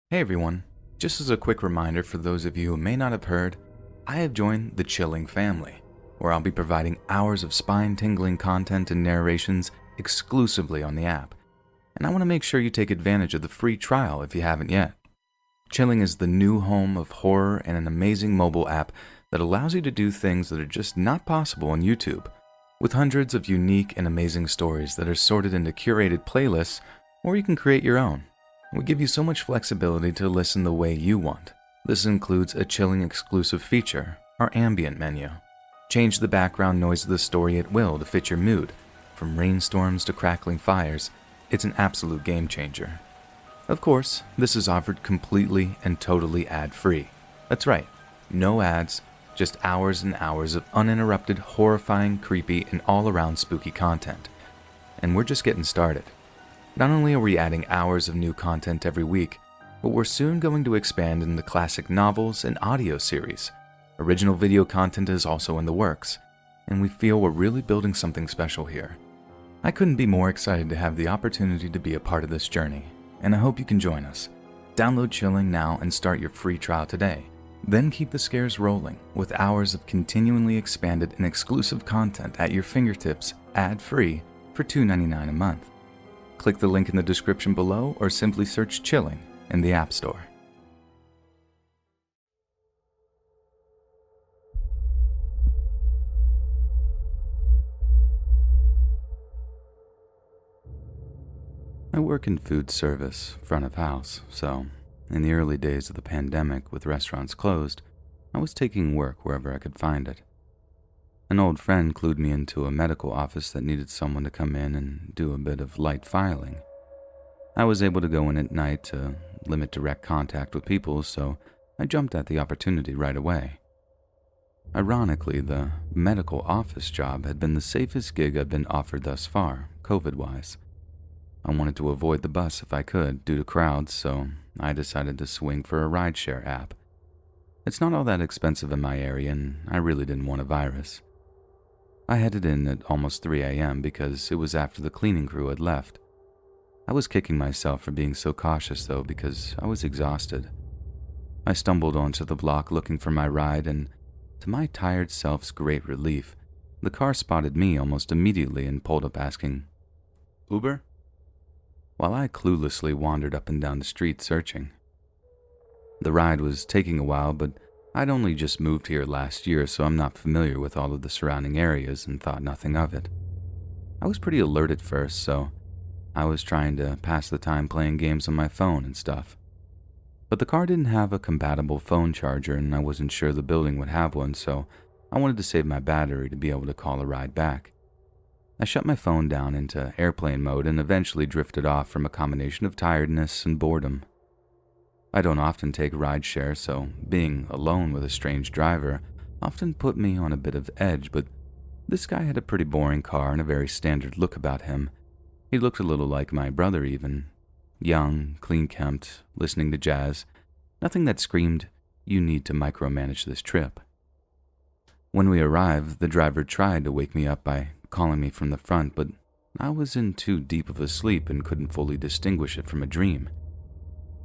Hey everyone, just as a quick reminder for those of you who may not have heard, I have joined the Chilling family, where I'll be providing hours of spine-tingling content and narrations exclusively on the app, and I want to make sure you take advantage of the free trial if you haven't yet. Chilling is the new home of horror and an amazing mobile app that allows you to do things that are just not possible on YouTube, with hundreds of unique and amazing stories that are sorted into curated playlists, or you can create your own. We give you so much flexibility to listen the way you want. This includes a Chilling exclusive feature, our ambient menu. Change the background noise of the story at will to fit your mood. From rainstorms to crackling fires, it's an absolute game changer. Of course, this is offered completely and totally ad-free. That's right, no ads, just hours and hours of uninterrupted, horrifying, creepy, and all-around spooky content. And we're just getting started. Not only are we adding hours of new content every week, but we're soon going to expand into classic novels and audio series. Original video content is also in the works, and we feel we're really building something special here. I couldn't be more excited to have the opportunity to be a part of this journey, and I hope you can join us. Download Chilling now and start your free trial today. Then keep the scares rolling with hours of continually expanded and exclusive content at your fingertips, ad-free, for $2.99 a month. Click the link in the description below or simply search Chilling in the App Store. I work in food service, front of house, so in the early days of the pandemic with restaurants closed, I was taking work wherever I could find it. An old friend clued me into a medical office that needed someone to come in and do a bit of light filing. I was able to go in at night to limit direct contact with people, so I jumped at the opportunity right away. Ironically, the medical office job had been the safest gig I'd been offered thus far, COVID-wise. I wanted to avoid the bus if I could due to crowds, so I decided to swing for a rideshare app. It's not all that expensive in my area, and I really didn't want a virus. I headed in at almost 3 a.m. because it was after the cleaning crew had left. I was kicking myself for being so cautious though because I was exhausted. I stumbled onto the block looking for my ride and, to my tired self's great relief, the car spotted me almost immediately and pulled up asking, "Uber?" While I cluelessly wandered up and down the street searching. The ride was taking a while, but I'd only just moved here last year, so I'm not familiar with all of the surrounding areas and thought nothing of it. I was pretty alert at first, so I was trying to pass the time playing games on my phone and stuff. But the car didn't have a compatible phone charger and I wasn't sure the building would have one, so I wanted to save my battery to be able to call a ride back. I shut my phone down into airplane mode and eventually drifted off from a combination of tiredness and boredom. I don't often take rideshare, so being alone with a strange driver often put me on a bit of edge, but this guy had a pretty boring car and a very standard look about him. He looked a little like my brother even. Young, clean-kempt, listening to jazz. Nothing that screamed, "You need to micromanage this trip." When we arrived, the driver tried to wake me up by calling me from the front, but I was in too deep of a sleep and couldn't fully distinguish it from a dream.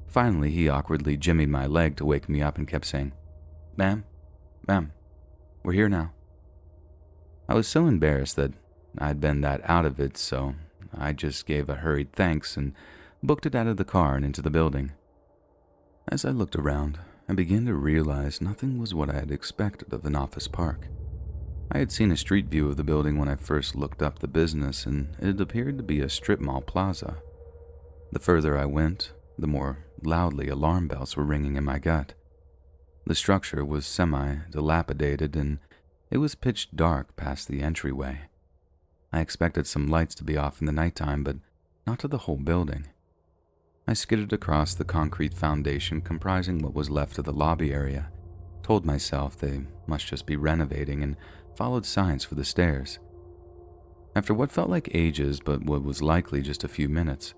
Finally, he awkwardly jimmied my leg to wake me up and kept saying, Ma'am, we're here now." I was so embarrassed that I'd been that out of it, so I just gave a hurried thanks and booked it out of the car and into the building. As I looked around, I began to realize nothing was what I had expected of an office park. I had seen a street view of the building when I first looked up the business, and it appeared to be a strip mall plaza. The further I went, the more loudly alarm bells were ringing in my gut. The structure was semi-dilapidated, and it was pitch dark past the entryway. I expected some lights to be off in the nighttime, but not to the whole building. I skidded across the concrete foundation comprising what was left of the lobby area, told myself they must just be renovating, and followed signs for the stairs. After what felt like ages, but what was likely just a few minutes,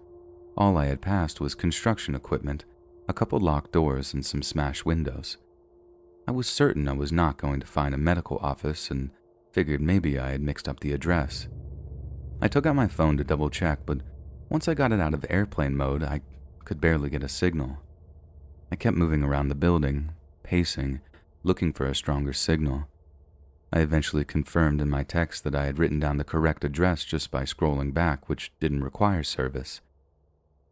all I had passed was construction equipment, a couple locked doors, and some smashed windows. I was certain I was not going to find a medical office and figured maybe I had mixed up the address. I took out my phone to double check, but once I got it out of airplane mode, I could barely get a signal. I kept moving around the building, pacing, looking for a stronger signal. I eventually confirmed in my text that I had written down the correct address just by scrolling back, which didn't require service.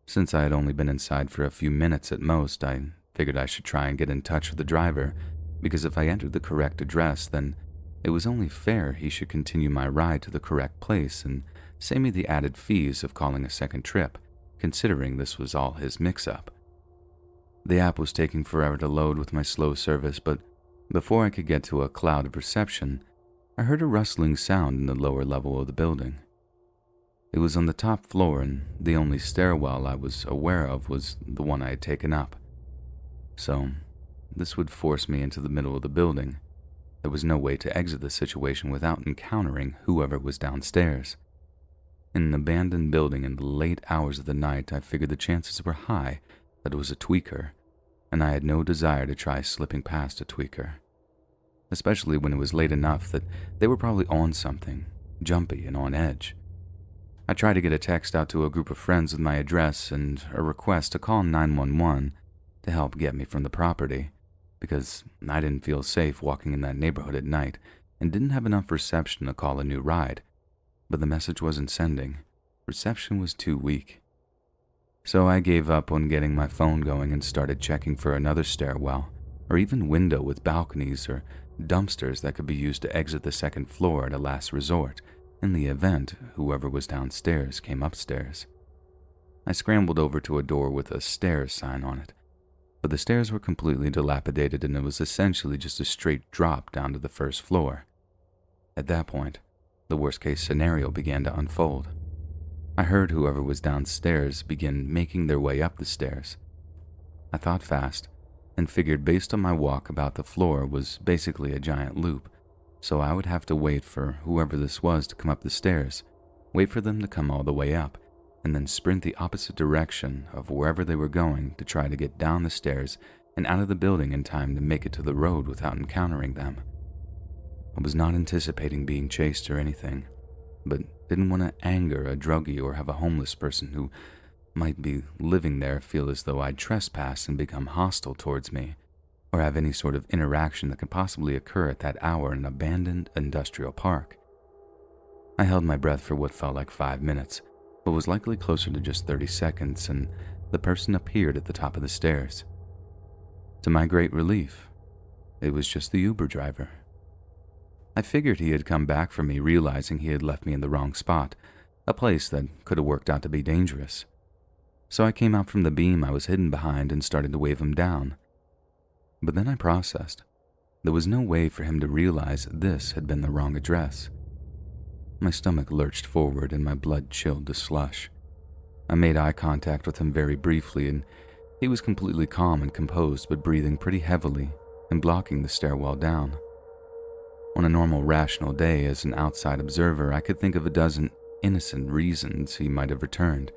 Since I had only been inside for a few minutes at most, I figured I should try and get in touch with the driver, because if I entered the correct address, then it was only fair he should continue my ride to the correct place and save me the added fees of calling a second trip, considering this was all his mix-up. The app was taking forever to load with my slow service, but before I could get to a cloud of reception, I heard a rustling sound in the lower level of the building. It was on the top floor, and the only stairwell I was aware of was the one I had taken up. So, this would force me into the middle of the building. There was no way to exit the situation without encountering whoever was downstairs. In an abandoned building in the late hours of the night, I figured the chances were high that it was a tweaker, and I had no desire to try slipping past a tweaker, especially when it was late enough that they were probably on something, jumpy and on edge. I tried to get a text out to a group of friends with my address and a request to call 911 to help get me from the property, because I didn't feel safe walking in that neighborhood at night and didn't have enough reception to call a new ride. But the message wasn't sending. Reception was too weak. So I gave up on getting my phone going and started checking for another stairwell, or even window with balconies or dumpsters that could be used to exit the second floor at a last resort, in the event whoever was downstairs came upstairs. I scrambled over to a door with a stairs sign on it, but the stairs were completely dilapidated and it was essentially just a straight drop down to the first floor. At that point, the worst-case scenario began to unfold. I heard whoever was downstairs begin making their way up the stairs. I thought fast and figured based on my walk about the floor was basically a giant loop, so I would have to wait for whoever this was to come up the stairs, wait for them to come all the way up, and then sprint the opposite direction of wherever they were going to try to get down the stairs and out of the building in time to make it to the road without encountering them. I was not anticipating being chased or anything, but didn't want to anger a druggie or have a homeless person who might be living there feel as though I'd trespass and become hostile towards me, or have any sort of interaction that could possibly occur at that hour in an abandoned industrial park. I held my breath for what felt like 5 minutes, but was likely closer to just 30 seconds, and the person appeared at the top of the stairs. To my great relief, it was just the Uber driver. I figured he had come back for me, realizing he had left me in the wrong spot, a place that could have worked out to be dangerous. So I came out from the beam I was hidden behind and started to wave him down. But then I processed. There was no way for him to realize this had been the wrong address. My stomach lurched forward and my blood chilled to slush. I made eye contact with him very briefly, and he was completely calm and composed, but breathing pretty heavily and blocking the stairwell down. On a normal, rational day, as an outside observer, I could think of a dozen innocent reasons he might have returned,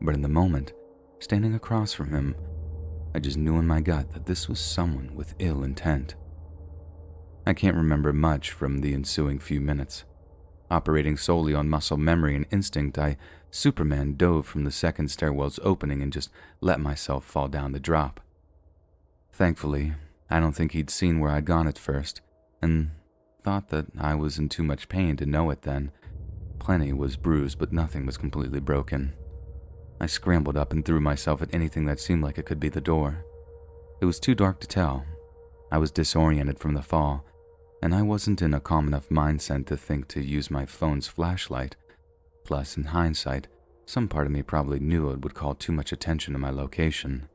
but in the moment, standing across from him, I just knew in my gut that this was someone with ill intent. I can't remember much from the ensuing few minutes. Operating solely on muscle memory and instinct, I Superman dove from the second stairwell's opening and just let myself fall down the drop. Thankfully, I don't think he'd seen where I'd gone at first, and thought that I was in too much pain to know it then. Plenty was bruised, but nothing was completely broken. I scrambled up and threw myself at anything that seemed like it could be the door. It was too dark to tell. I was disoriented from the fall, and I wasn't in a calm enough mindset to think to use my phone's flashlight. Plus, in hindsight, some part of me probably knew it would call too much attention to my location.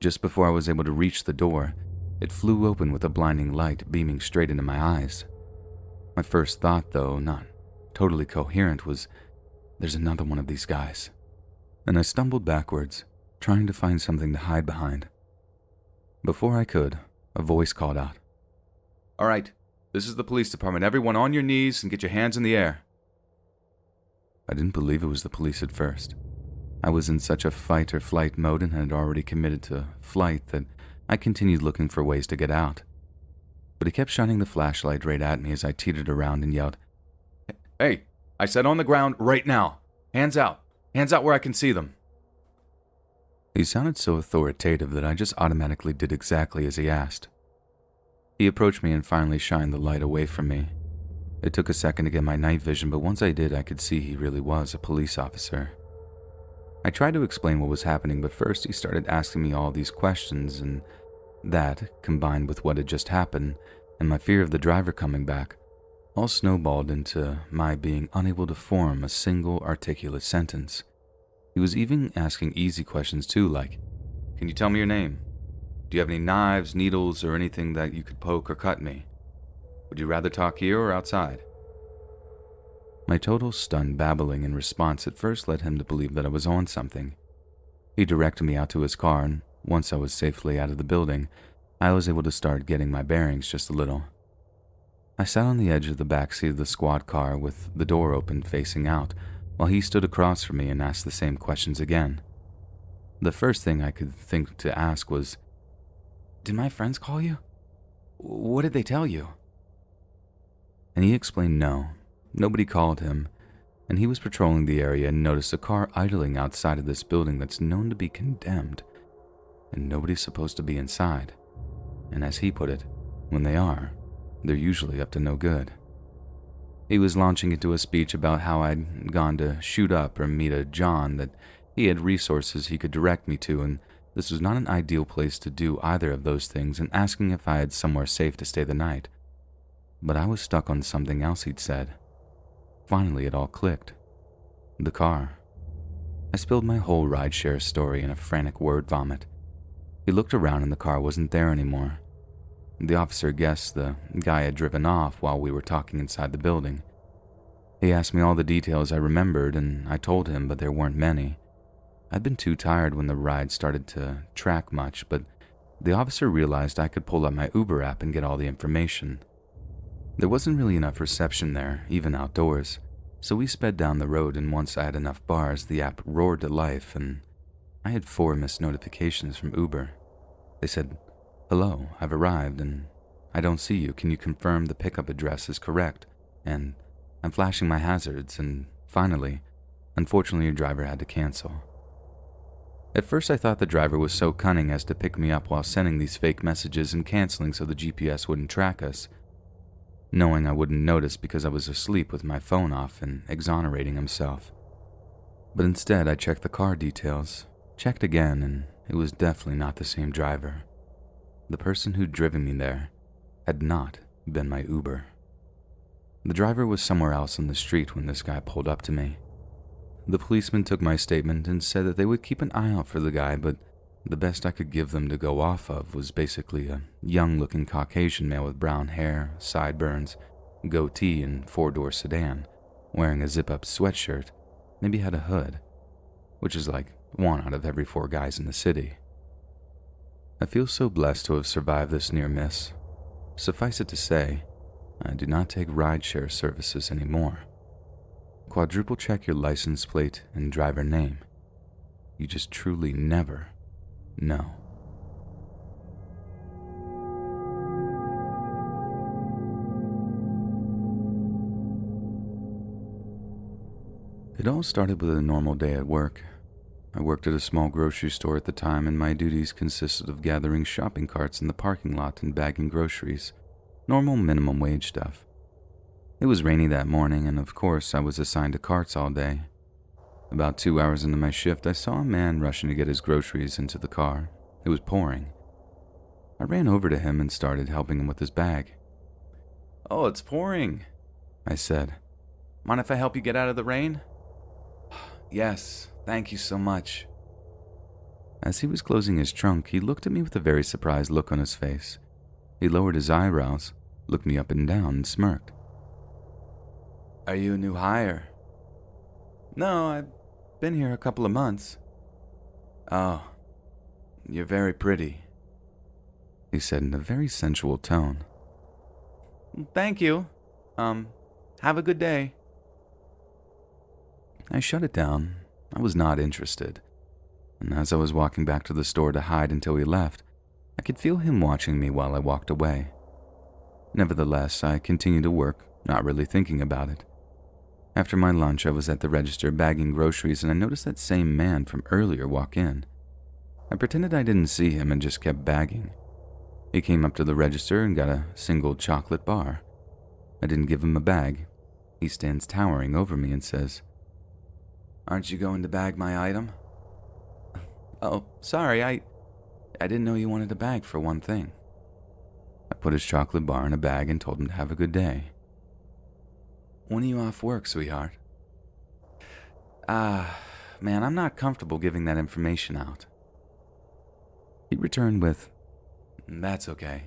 Just before I was able to reach the door, it flew open with a blinding light beaming straight into my eyes. My first thought, though not totally coherent, was, there's another one of these guys. And I stumbled backwards, trying to find something to hide behind. Before I could, a voice called out, "All right, this is the police department. Everyone on your knees and get your hands in the air." I didn't believe it was the police at first. I was in such a fight or flight mode and had already committed to flight that I continued looking for ways to get out. But he kept shining the flashlight right at me as I teetered around and yelled, "Hey, I said on the ground right now. Hands out. Hands out where I can see them." He sounded so authoritative that I just automatically did exactly as he asked. He approached me and finally shined the light away from me. It took a second to get my night vision, but once I did, I could see he really was a police officer. I tried to explain what was happening, but first he started asking me all these questions, and that, combined with what had just happened, and my fear of the driver coming back, all snowballed into my being unable to form a single articulate sentence. He was even asking easy questions too, like, "Can you tell me your name? Do you have any knives, needles, or anything that you could poke or cut me? Would you rather talk here or outside?" My total stunned babbling in response at first led him to believe that I was on something. He directed me out to his car, and once I was safely out of the building, I was able to start getting my bearings just a little. I sat on the edge of the back seat of the squad car with the door open facing out, while he stood across from me and asked the same questions again. The first thing I could think to ask was, "Did my friends call you? What did they tell you?" And he explained no, nobody called him, and he was patrolling the area and noticed a car idling outside of this building that's known to be condemned, and nobody's supposed to be inside. And as he put it, when they are, they're usually up to no good. He was launching into a speech about how I'd gone to shoot up or meet a John, that he had resources he could direct me to, and this was not an ideal place to do either of those things, and asking if I had somewhere safe to stay the night. But I was stuck on something else he'd said. Finally, it all clicked. The car. I spilled my whole rideshare story in a frantic word vomit. He looked around and the car wasn't there anymore. The officer guessed the guy had driven off while we were talking inside the building. He asked me all the details I remembered, and I told him, but there weren't many. I'd been too tired when the ride started to track much, but the officer realized I could pull up my Uber app and get all the information. There wasn't really enough reception there, even outdoors, so we sped down the road, and once I had enough bars, the app roared to life, and I had 4 missed notifications from Uber. They said, "Hello, I've arrived, and I don't see you. Can you confirm the pickup address is correct? And I'm flashing my hazards, and finally, unfortunately your driver had to cancel." At first I thought the driver was so cunning as to pick me up while sending these fake messages and canceling so the GPS wouldn't track us, knowing I wouldn't notice because I was asleep with my phone off, and exonerating himself. But instead I checked the car details, checked again, and it was definitely not the same driver. The person who'd driven me there had not been my Uber. The driver was somewhere else on the street when this guy pulled up to me. The policeman took my statement and said that they would keep an eye out for the guy, but the best I could give them to go off of was basically a young-looking Caucasian male with brown hair, sideburns, goatee, and 4-door sedan, wearing a zip-up sweatshirt, maybe had a hood, which is like 1 out of every 4 guys in the city. I feel so blessed to have survived this near miss. Suffice it to say, I do not take rideshare services anymore. Quadruple check your license plate and driver name. You just truly never know. It all started with a normal day at work. I worked at a small grocery store at the time, and my duties consisted of gathering shopping carts in the parking lot and bagging groceries. Normal minimum wage stuff. It was rainy that morning, and of course I was assigned to carts all day. About 2 hours into my shift, I saw a man rushing to get his groceries into the car. It was pouring. I ran over to him and started helping him with his bag. "Oh, it's pouring," I said. "Mind if I help you get out of the rain?" "Yes, thank you so much." As he was closing his trunk, he looked at me with a very surprised look on his face. He lowered his eyebrows, looked me up and down, and smirked. "Are you a new hire?" "No, I've been here a couple of months." "Oh, you're very pretty," he said in a very sensual tone. "Thank you. Have a good day." I shut it down. I was not interested. And as I was walking back to the store to hide until he left, I could feel him watching me while I walked away. Nevertheless, I continued to work, not really thinking about it. After my lunch, I was at the register bagging groceries, and I noticed that same man from earlier walk in. I pretended I didn't see him and just kept bagging. He came up to the register and got a single chocolate bar. I didn't give him a bag. He stands towering over me and says, "Aren't you going to bag my item?" "Oh, sorry, I didn't know you wanted a bag for one thing." I put his chocolate bar in a bag and told him to have a good day. "When are you off work, sweetheart?" Man, I'm not comfortable giving that information out." He returned with, "That's okay.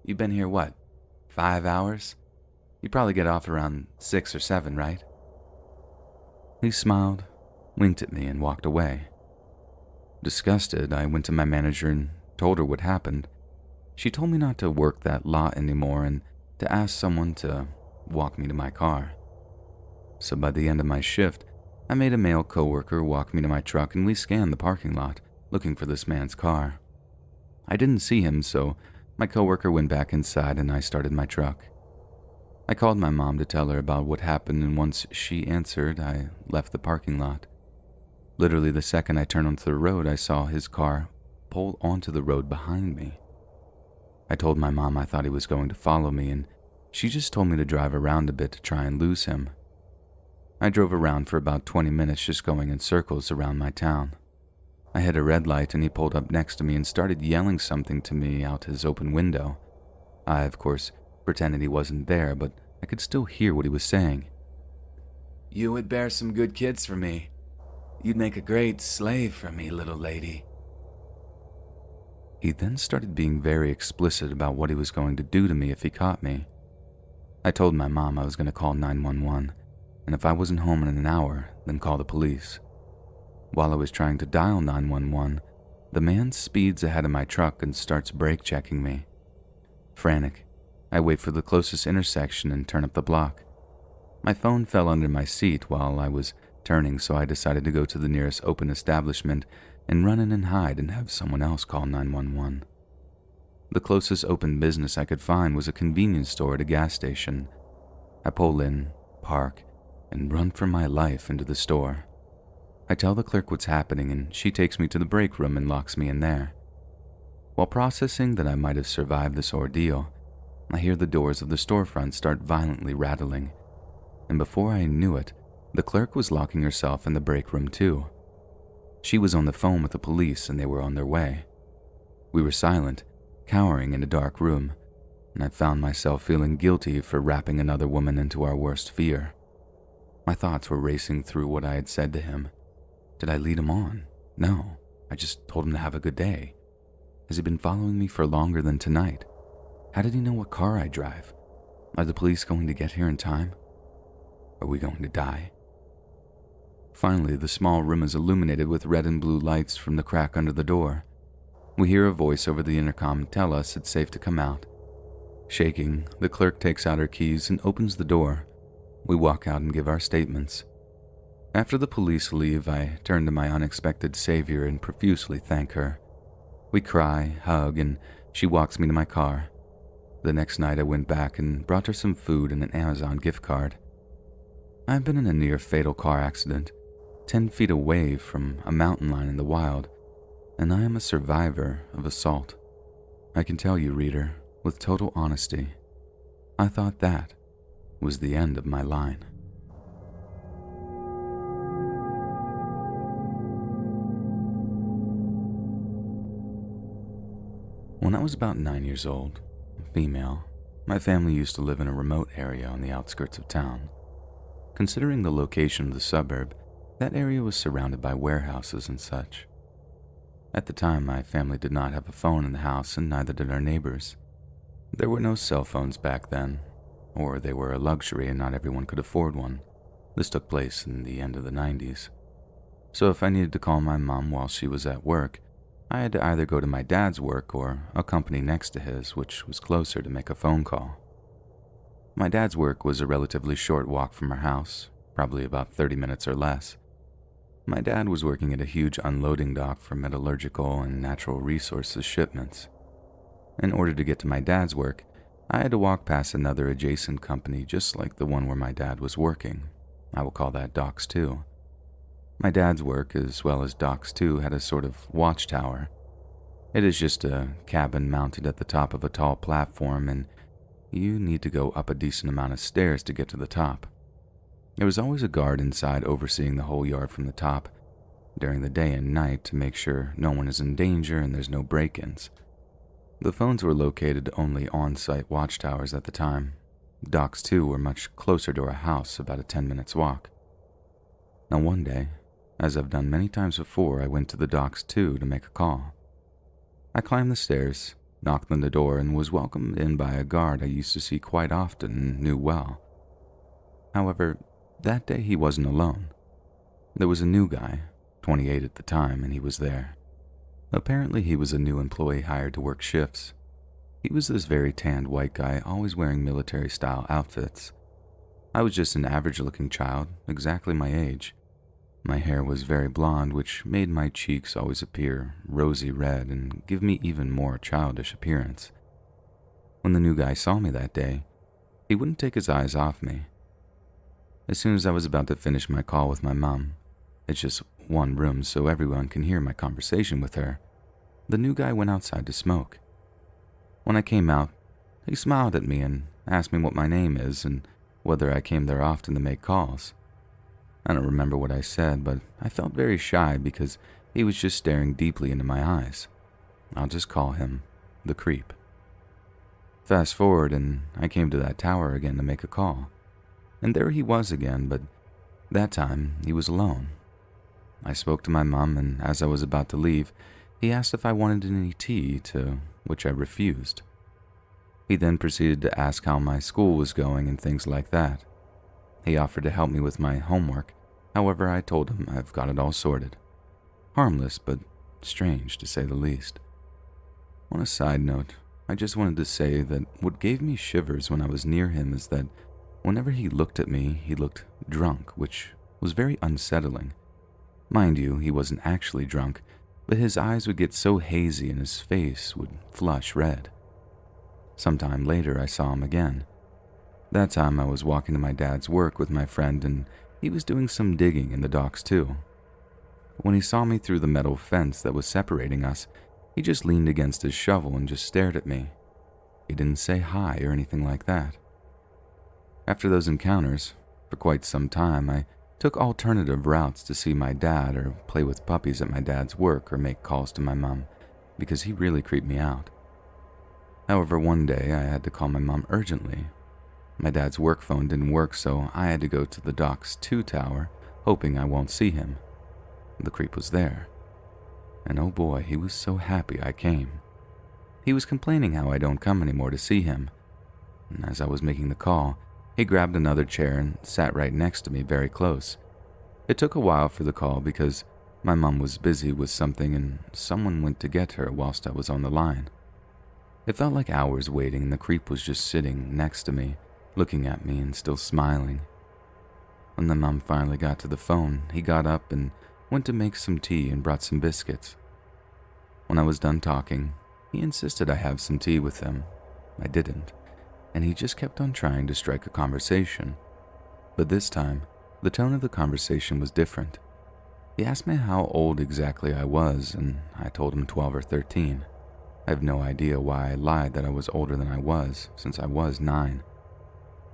You've been here what, 5 hours? You probably get off around 6 or 7, right?" He smiled, winked at me, and walked away. Disgusted, I went to my manager and told her what happened. She told me not to work that lot anymore and to ask someone to walk me to my car. So by the end of my shift, I made a male coworker walk me to my truck and we scanned the parking lot, looking for this man's car. I didn't see him, so my coworker went back inside and I started my truck. I called my mom to tell her about what happened, and once she answered, I left the parking lot. Literally the second I turned onto the road, I saw his car pull onto the road behind me. I told my mom I thought he was going to follow me, and she just told me to drive around a bit to try and lose him. I drove around for about 20 minutes just going in circles around my town. I hit a red light and he pulled up next to me and started yelling something to me out his open window. I, of course, pretended he wasn't there, but I could still hear what he was saying. "You would bear some good kids for me. You'd make a great slave for me, little lady." He then started being very explicit about what he was going to do to me if he caught me. I told my mom I was going to call 911, and if I wasn't home in an hour, then call the police. While I was trying to dial 911, the man speeds ahead of my truck and starts brake checking me. Frantic, I wait for the closest intersection and turn up the block. My phone fell under my seat while I was turning, so I decided to go to the nearest open establishment and run in and hide and have someone else call 911. The closest open business I could find was a convenience store at a gas station. I pull in, park, and run for my life into the store. I tell the clerk what's happening and she takes me to the break room and locks me in there. While processing that I might have survived this ordeal, I hear the doors of the storefront start violently rattling, and before I knew it, the clerk was locking herself in the break room too. She was on the phone with the police and they were on their way. We were silent, cowering in a dark room, and I found myself feeling guilty for wrapping another woman into our worst fear. My thoughts were racing through what I had said to him. Did I lead him on? No, I just told him to have a good day. Has he been following me for longer than tonight? How did he know what car I drive? Are the police going to get here in time? Are we going to die? Finally, the small room is illuminated with red and blue lights from the crack under the door. We hear a voice over the intercom tell us it's safe to come out. Shaking, the clerk takes out her keys and opens the door. We walk out and give our statements. After the police leave, I turn to my unexpected savior and profusely thank her. We cry, hug, and she walks me to my car. The next night I went back and brought her some food and an Amazon gift card. I've been in a near-fatal car accident, 10 feet away from a mountain lion in the wild, and I am a survivor of assault. I can tell you, reader, with total honesty, I thought that was the end of my line. When I was about 9 years old, female, my family used to live in a remote area on the outskirts of town. Considering the location of the suburb, that area was surrounded by warehouses and such. At the time, my family did not have a phone in the house, and neither did our neighbors. There were no cell phones back then, or they were a luxury and not everyone could afford one. This took place in the end of the 90s. So if I needed to call my mom while she was at work, I had to either go to my dad's work or a company next to his, which was closer, to make a phone call. My dad's work was a relatively short walk from our house, probably about 30 minutes or less. My dad was working at a huge unloading dock for metallurgical and natural resources shipments. In order to get to my dad's work, I had to walk past another adjacent company just like the one where my dad was working. I will call that Docks 2. My dad's work, as well as Doc's too, had a sort of watchtower. It is just a cabin mounted at the top of a tall platform, and you need to go up a decent amount of stairs to get to the top. There was always a guard inside overseeing the whole yard from the top during the day and night to make sure no one is in danger and there's no break-ins. The phones were located only on-site watchtowers at the time. Docks too were much closer to our house, about a 10 minutes walk. Now one day, as I've done many times before, I went to the docks too to make a call. I climbed the stairs, knocked on the door, and was welcomed in by a guard I used to see quite often and knew well. However, that day he wasn't alone. There was a new guy, 28 at the time, and he was there. Apparently he was a new employee hired to work shifts. He was this very tanned white guy, always wearing military-style outfits. I was just an average-looking child, exactly my age. My hair was very blonde, which made my cheeks always appear rosy red and give me even more childish appearance. When the new guy saw me that day, he wouldn't take his eyes off me. As soon as I was about to finish my call with my mom, it's just one room so everyone can hear my conversation with her, the new guy went outside to smoke. When I came out, he smiled at me and asked me what my name is and whether I came there often to make calls. I don't remember what I said, but I felt very shy because he was just staring deeply into my eyes. I'll just call him the creep. Fast forward, and I came to that tower again to make a call. And there he was again, but that time he was alone. I spoke to my mom, and as I was about to leave, he asked if I wanted any tea, to which I refused. He then proceeded to ask how my school was going and things like that. He offered to help me with my homework. However, I told him I've got it all sorted. Harmless, but strange to say the least. On a side note, I just wanted to say that what gave me shivers when I was near him is that whenever he looked at me, he looked drunk, which was very unsettling. Mind you, he wasn't actually drunk, but his eyes would get so hazy and his face would flush red. Sometime later, I saw him again. That time I was walking to my dad's work with my friend, and he was doing some digging in the docks too. When he saw me through the metal fence that was separating us, he just leaned against his shovel and just stared at me. He didn't say hi or anything like that. After those encounters, for quite some time, I took alternative routes to see my dad or play with puppies at my dad's work or make calls to my mom, because he really creeped me out. However, one day I had to call my mom urgently. My dad's work phone didn't work, so I had to go to the Docks 2 tower, hoping I won't see him. The creep was there. And oh boy, he was so happy I came. He was complaining how I don't come anymore to see him. And as I was making the call, he grabbed another chair and sat right next to me very close. It took a while for the call because my mom was busy with something and someone went to get her whilst I was on the line. It felt like hours waiting, and the creep was just sitting next to me, looking at me and still smiling. When the mom finally got to the phone, he got up and went to make some tea and brought some biscuits. When I was done talking, he insisted I have some tea with him. I didn't, and he just kept on trying to strike a conversation. But this time, the tone of the conversation was different. He asked me how old exactly I was, and I told him 12 or 13. I have no idea why I lied that I was older than I was, since I was 9.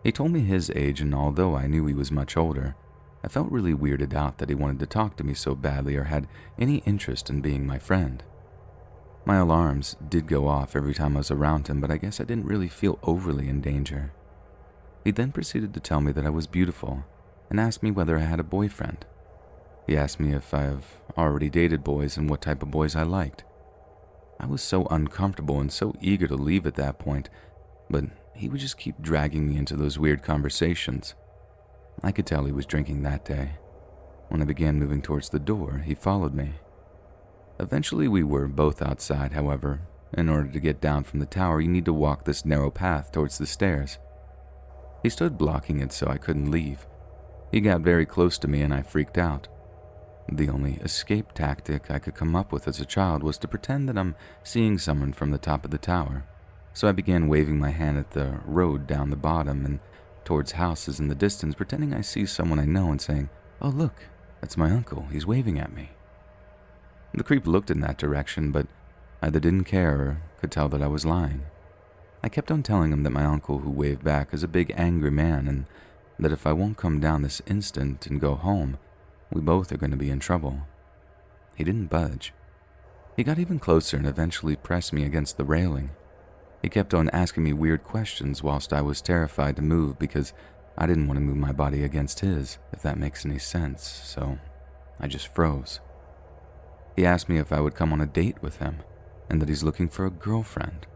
He told me his age, and although I knew he was much older, I felt really weirded out that he wanted to talk to me so badly or had any interest in being my friend. My alarms did go off every time I was around him, but I guess I didn't really feel overly in danger. He then proceeded to tell me that I was beautiful and asked me whether I had a boyfriend. He asked me if I have already dated boys and what type of boys I liked. I was so uncomfortable and so eager to leave at that point, but he would just keep dragging me into those weird conversations. I could tell he was drinking that day. When I began moving towards the door, he followed me. Eventually we were both outside, however. In order to get down from the tower, you need to walk this narrow path towards the stairs. He stood blocking it so I couldn't leave. He got very close to me and I freaked out. The only escape tactic I could come up with as a child was to pretend that I'm seeing someone from the top of the tower. So I began waving my hand at the road down the bottom and towards houses in the distance, pretending I see someone I know and saying, "Oh look, That's my uncle. He's waving at me." The creep looked in that direction, but either didn't care or could tell that I was lying. I kept on telling him that my uncle who waved back is a big angry man and that if I won't come down this instant and go home, we both are going to be in trouble. He didn't budge. He got even closer and eventually pressed me against the railing. He kept on asking me weird questions whilst I was terrified to move because I didn't want to move my body against his, if that makes any sense, so I just froze. He asked me if I would come on a date with him and that he's looking for a girlfriend.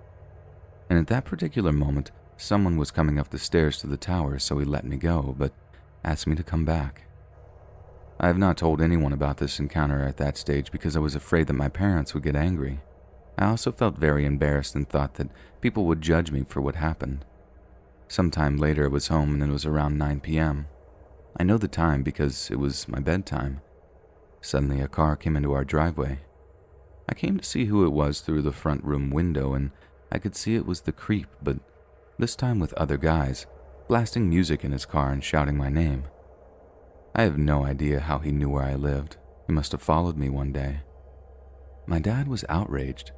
And at that particular moment, someone was coming up the stairs to the tower, so he let me go, but asked me to come back. I have not told anyone about this encounter at that stage because I was afraid that my parents would get angry. I also felt very embarrassed and thought that people would judge me for what happened. Sometime later, I was home and it was around 9 p.m. I know the time because it was my bedtime. Suddenly, a car came into our driveway. I came to see who it was through the front room window, and I could see it was the creep, but this time with other guys, blasting music in his car and shouting my name. I have no idea how he knew where I lived. He must have followed me one day. My dad was outraged.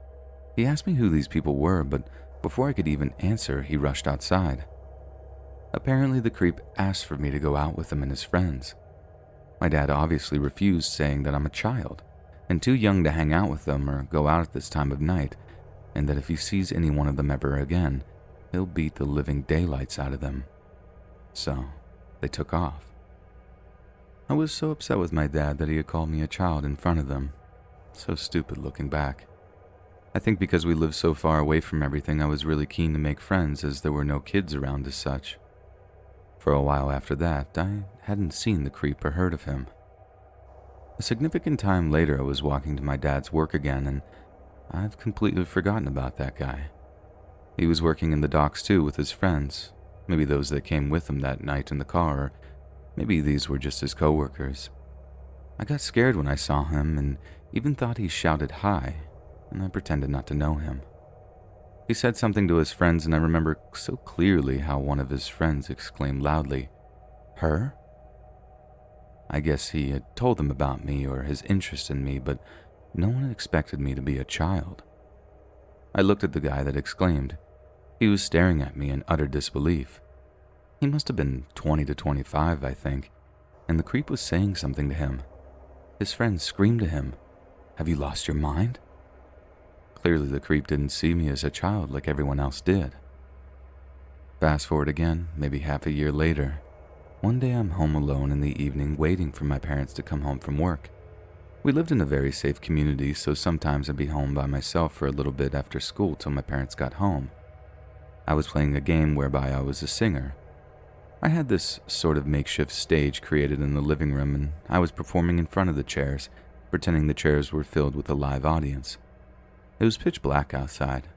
He asked me who these people were, but before I could even answer, he rushed outside. Apparently, the creep asked for me to go out with him and his friends. My dad obviously refused, saying that I'm a child and too young to hang out with them or go out at this time of night, and that if he sees any one of them ever again, he'll beat the living daylights out of them. So, they took off. I was so upset with my dad that he had called me a child in front of them. So stupid looking back. I think because we lived so far away from everything, I was really keen to make friends as there were no kids around as such. For a while after that, I hadn't seen the creep or heard of him. A significant time later, I was walking to my dad's work again, and I've completely forgotten about that guy. He was working in the docks too with his friends, maybe those that came with him that night in the car, or maybe these were just his coworkers. I got scared when I saw him and even thought he shouted hi, and I pretended not to know him. He said something to his friends, and I remember so clearly how one of his friends exclaimed loudly, "Her?" I guess he had told them about me or his interest in me, but no one had expected me to be a child. I looked at the guy that exclaimed. He was staring at me in utter disbelief. He must have been 20 to 25, I think, and the creep was saying something to him. His friends screamed to him, "Have you lost your mind?" Clearly the creep didn't see me as a child like everyone else did. Fast forward again, maybe half a year later. One day I'm home alone in the evening waiting for my parents to come home from work. We lived in a very safe community, so sometimes I'd be home by myself for a little bit after school till my parents got home. I was playing a game whereby I was a singer. I had this sort of makeshift stage created in the living room, and I was performing in front of the chairs, pretending the chairs were filled with a live audience. It was pitch black outside.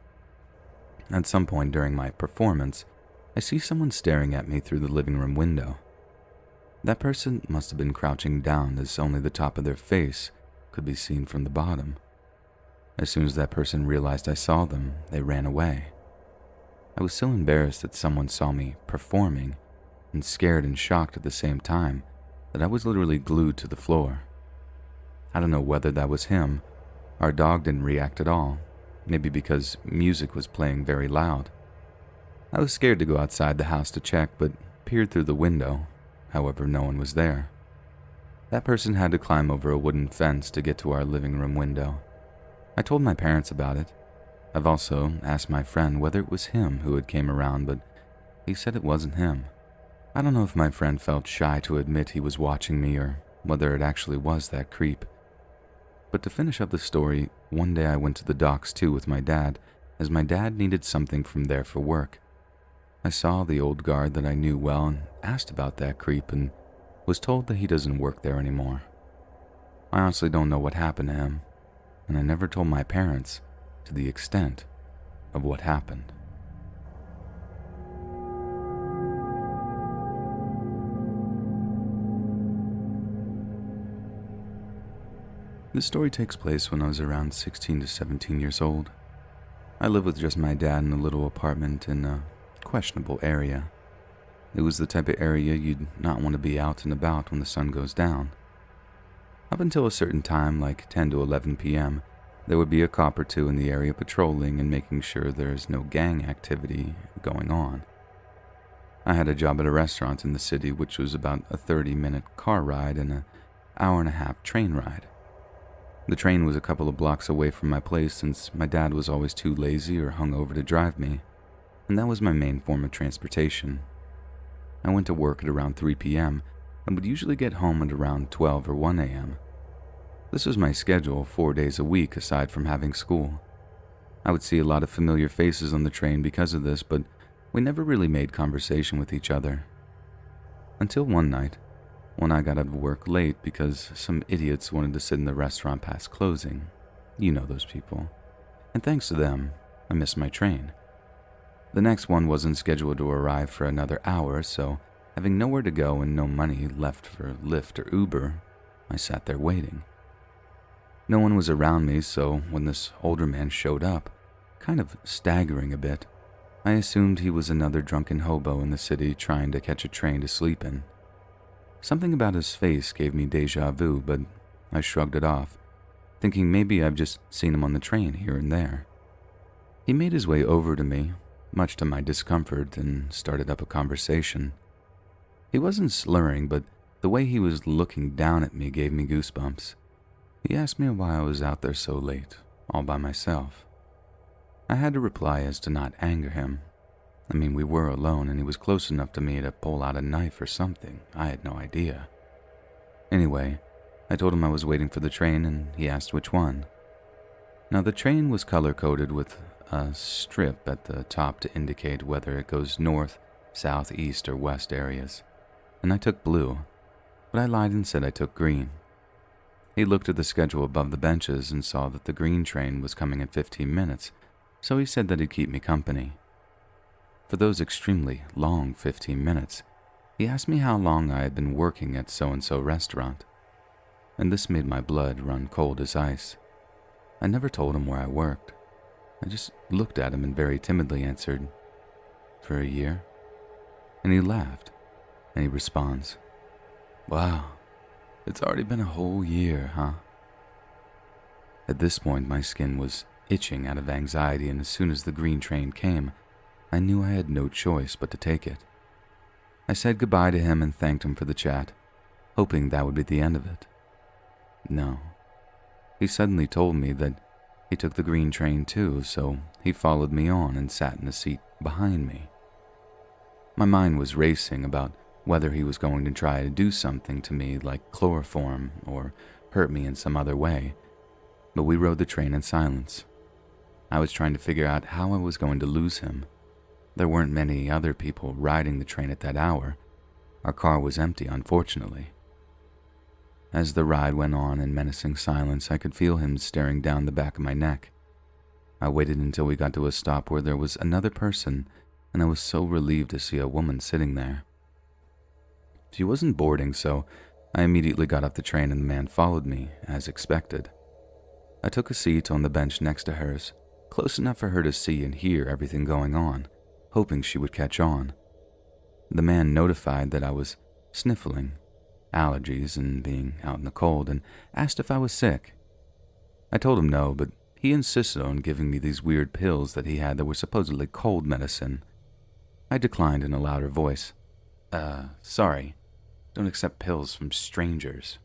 At some point during my performance, I see someone staring at me through the living room window. That person must have been crouching down, as only the top of their face could be seen from the bottom. As soon as that person realized I saw them, they ran away. I was so embarrassed that someone saw me performing, and scared and shocked at the same time, that I was literally glued to the floor. I don't know whether that was him. Our dog didn't react at all, maybe because music was playing very loud. I was scared to go outside the house to check, but peered through the window. However, no one was there. That person had to climb over a wooden fence to get to our living room window. I told my parents about it. I've also asked my friend whether it was him who had came around, but he said it wasn't him. I don't know if my friend felt shy to admit he was watching me or whether it actually was that creep. But to finish up the story, one day I went to the docks too with my dad, as my dad needed something from there for work. I saw the old guard that I knew well and asked about that creep and was told that he doesn't work there anymore. I honestly don't know what happened to him, and I never told my parents to the extent of what happened. This story takes place when I was around 16 to 17 years old. I lived with just my dad in a little apartment in a questionable area. It was the type of area you'd not want to be out and about when the sun goes down. Up until a certain time, like 10 to 11 p.m., there would be a cop or two in the area patrolling and making sure there's no gang activity going on. I had a job at a restaurant in the city, which was about a 30-minute car ride and an hour-and-a-half train ride. The train was a couple of blocks away from my place since my dad was always too lazy or hungover to drive me, and that was my main form of transportation. I went to work at around 3 p.m. and would usually get home at around 12 or 1 a.m. This was my schedule 4 days a week aside from having school. I would see a lot of familiar faces on the train because of this, but we never really made conversation with each other. Until one night, when I got out of work late because some idiots wanted to sit in the restaurant past closing. You know those people. And thanks to them, I missed my train. The next one wasn't scheduled to arrive for another hour, so having nowhere to go and no money left for Lyft or Uber, I sat there waiting. No one was around me, so when this older man showed up, kind of staggering a bit, I assumed he was another drunken hobo in the city trying to catch a train to sleep in. Something about his face gave me déjà vu, but I shrugged it off, thinking maybe I've just seen him on the train here and there. He made his way over to me, much to my discomfort, and started up a conversation. He wasn't slurring, but the way he was looking down at me gave me goosebumps. He asked me why I was out there so late, all by myself. I had to reply as to not anger him. I mean, we were alone and he was close enough to me to pull out a knife or something. I had no idea. Anyway, I told him I was waiting for the train and he asked which one. Now, the train was color-coded with a strip at the top to indicate whether it goes north, south, east, or west areas. And I took blue, but I lied and said I took green. He looked at the schedule above the benches and saw that the green train was coming in 15 minutes, so he said that he'd keep me company. For those extremely long 15 minutes, he asked me how long I had been working at so-and-so restaurant, and this made my blood run cold as ice. I never told him where I worked. I just looked at him and very timidly answered, "For a year?" And he laughed, and he responds, "Wow, it's already been a whole year, huh?" At this point, my skin was itching out of anxiety, and as soon as the green train came, I knew I had no choice but to take it. I said goodbye to him and thanked him for the chat, hoping that would be the end of it. No. He suddenly told me that he took the green train too, so he followed me on and sat in a seat behind me. My mind was racing about whether he was going to try to do something to me like chloroform or hurt me in some other way, but we rode the train in silence. I was trying to figure out how I was going to lose him. There weren't many other people riding the train at that hour. Our car was empty, unfortunately. As the ride went on in menacing silence, I could feel him staring down the back of my neck. I waited until we got to a stop where there was another person, and I was so relieved to see a woman sitting there. She wasn't boarding, so I immediately got off the train and the man followed me, as expected. I took a seat on the bench next to hers, close enough for her to see and hear everything going on, hoping she would catch on. The man notified that I was sniffling, allergies, and being out in the cold, and asked if I was sick. I told him no, but he insisted on giving me these weird pills that he had that were supposedly cold medicine. I declined in a louder voice. Sorry. Don't accept pills from strangers."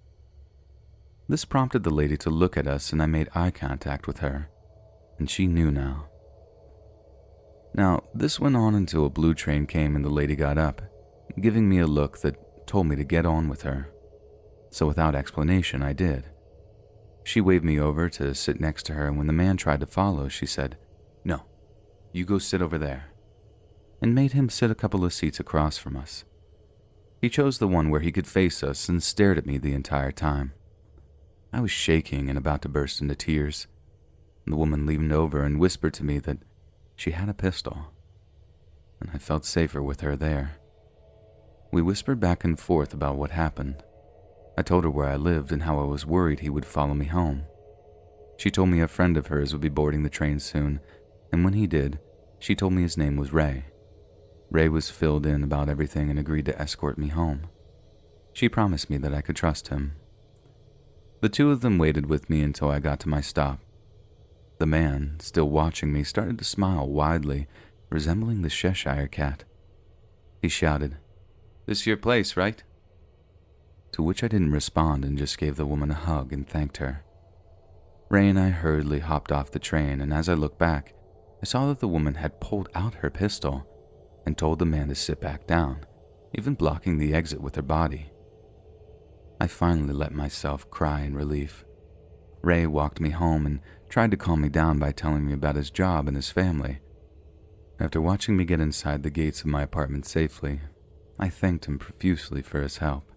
This prompted the lady to look at us, and I made eye contact with her, and she knew now. Now, this went on until a blue train came and the lady got up, giving me a look that told me to get on with her. So without explanation, I did. She waved me over to sit next to her, and when the man tried to follow, she said, "No, you go sit over there," and made him sit a couple of seats across from us. He chose the one where he could face us and stared at me the entire time. I was shaking and about to burst into tears. The woman leaned over and whispered to me that she had a pistol, and I felt safer with her there. We whispered back and forth about what happened. I told her where I lived and how I was worried he would follow me home. She told me a friend of hers would be boarding the train soon, and when he did, she told me his name was Ray. Ray was filled in about everything and agreed to escort me home. She promised me that I could trust him. The two of them waited with me until I got to my stop. The man, still watching me, started to smile widely, resembling the Cheshire cat. He shouted, "This your place, right?" To which I didn't respond and just gave the woman a hug and thanked her. Ray and I hurriedly hopped off the train, and as I looked back, I saw that the woman had pulled out her pistol and told the man to sit back down, even blocking the exit with her body. I finally let myself cry in relief. Ray walked me home and tried to calm me down by telling me about his job and his family. After watching me get inside the gates of my apartment safely, I thanked him profusely for his help.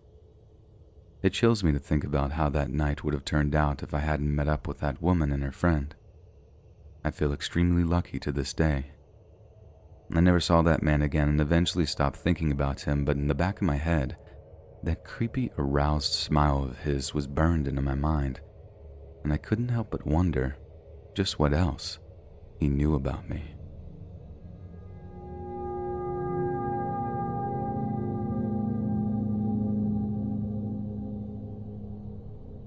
It chills me to think about how that night would have turned out if I hadn't met up with that woman and her friend. I feel extremely lucky to this day. I never saw that man again and eventually stopped thinking about him, but in the back of my head, that creepy, aroused smile of his was burned into my mind, and I couldn't help but wonder just what else he knew about me.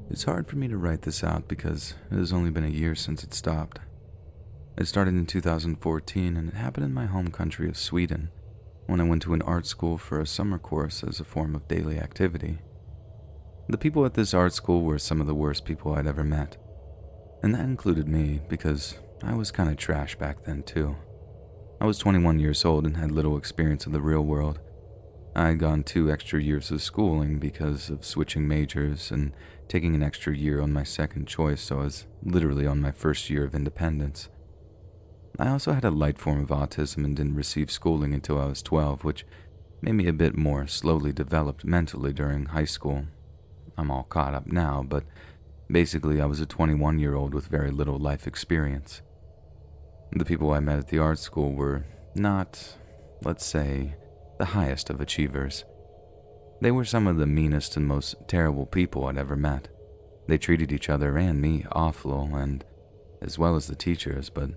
It's hard for me to write this out because it has only been a year since it stopped. It started in 2014 and it happened in my home country of Sweden when I went to an art school for a summer course as a form of daily activity. The people at this art school were some of the worst people I'd ever met, and that included me because I was kind of trash back then too. I was 21 years old and had little experience of the real world. I had gone 2 extra years of schooling because of switching majors and taking an extra year on my second choice, so I was literally on my first year of independence. I also had a light form of autism and didn't receive schooling until I was 12, which made me a bit more slowly developed mentally during high school. I'm all caught up now, but basically I was a 21-year-old with very little life experience. The people I met at the art school were not, let's say, the highest of achievers. They were some of the meanest and most terrible people I'd ever met. They treated each other and me awful, and as well as the teachers, but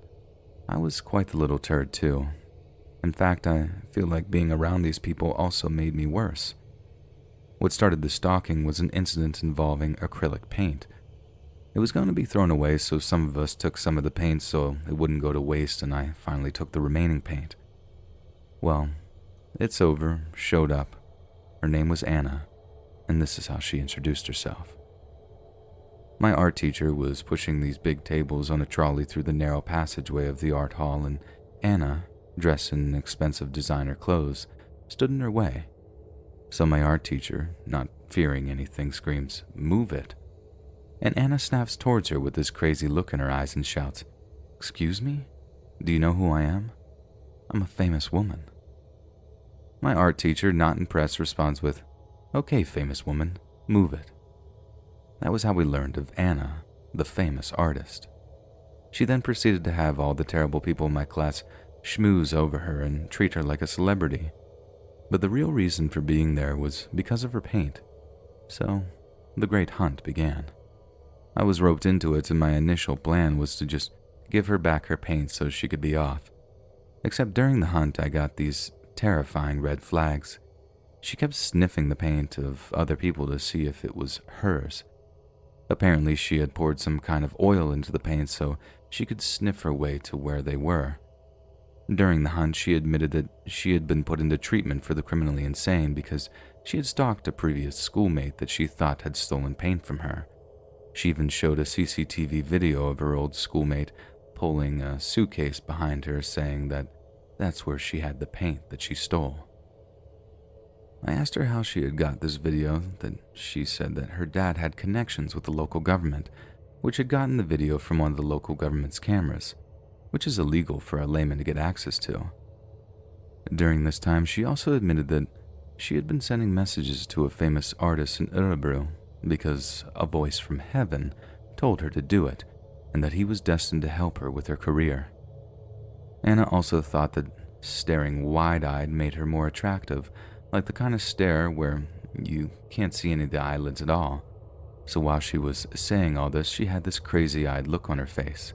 I was quite the little turd too. In fact, I feel like being around these people also made me worse. What started the stalking was an incident involving acrylic paint. It was going to be thrown away, so some of us took some of the paint so it wouldn't go to waste, and I finally took the remaining paint. Well, it's over, showed up. Her name was Anna, and this is how she introduced herself. My art teacher was pushing these big tables on a trolley through the narrow passageway of the art hall, and Anna, dressed in expensive designer clothes, stood in her way. So my art teacher, not fearing anything, screams, "Move it." And Anna snaps towards her with this crazy look in her eyes and shouts, "Excuse me? Do you know who I am? I'm a famous woman." My art teacher, not impressed, responds with, "Okay, famous woman, move it." That was how we learned of Anna, the famous artist. She then proceeded to have all the terrible people in my class schmooze over her and treat her like a celebrity. But the real reason for being there was because of her paint. So, the great hunt began. I was roped into it, and my initial plan was to just give her back her paint so she could be off. Except during the hunt, I got these terrifying red flags. She kept sniffing the paint of other people to see if it was hers. Apparently, she had poured some kind of oil into the paint so she could sniff her way to where they were. During the hunt, she admitted that she had been put into treatment for the criminally insane because she had stalked a previous schoolmate that she thought had stolen paint from her. She even showed a CCTV video of her old schoolmate pulling a suitcase behind her, saying that that's where she had the paint that she stole. I asked her how she had got this video, that she said that her dad had connections with the local government, which had gotten the video from one of the local government's cameras, which is illegal for a layman to get access to. During this time, she also admitted that she had been sending messages to a famous artist in Örebro because a voice from heaven told her to do it, and that he was destined to help her with her career. Anna also thought that staring wide-eyed made her more attractive, like the kind of stare where you can't see any of the eyelids at all. So while she was saying all this, she had this crazy-eyed look on her face.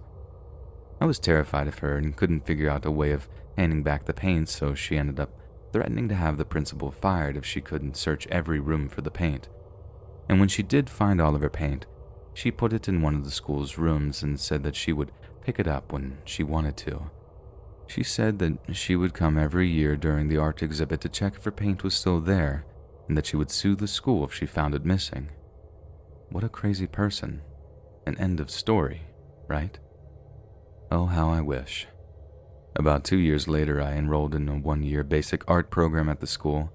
I was terrified of her and couldn't figure out a way of handing back the paint, so she ended up threatening to have the principal fired if she couldn't search every room for the paint. And when she did find all of her paint, She put it in one of the school's rooms and said that she would pick it up when she wanted to. She said that she would come every year during the art exhibit to check if her paint was still there, and that she would sue the school if she found it missing. What a crazy person. An end of story, right? Oh, how I wish. About 2 years later, I enrolled in a 1-year basic art program at the school.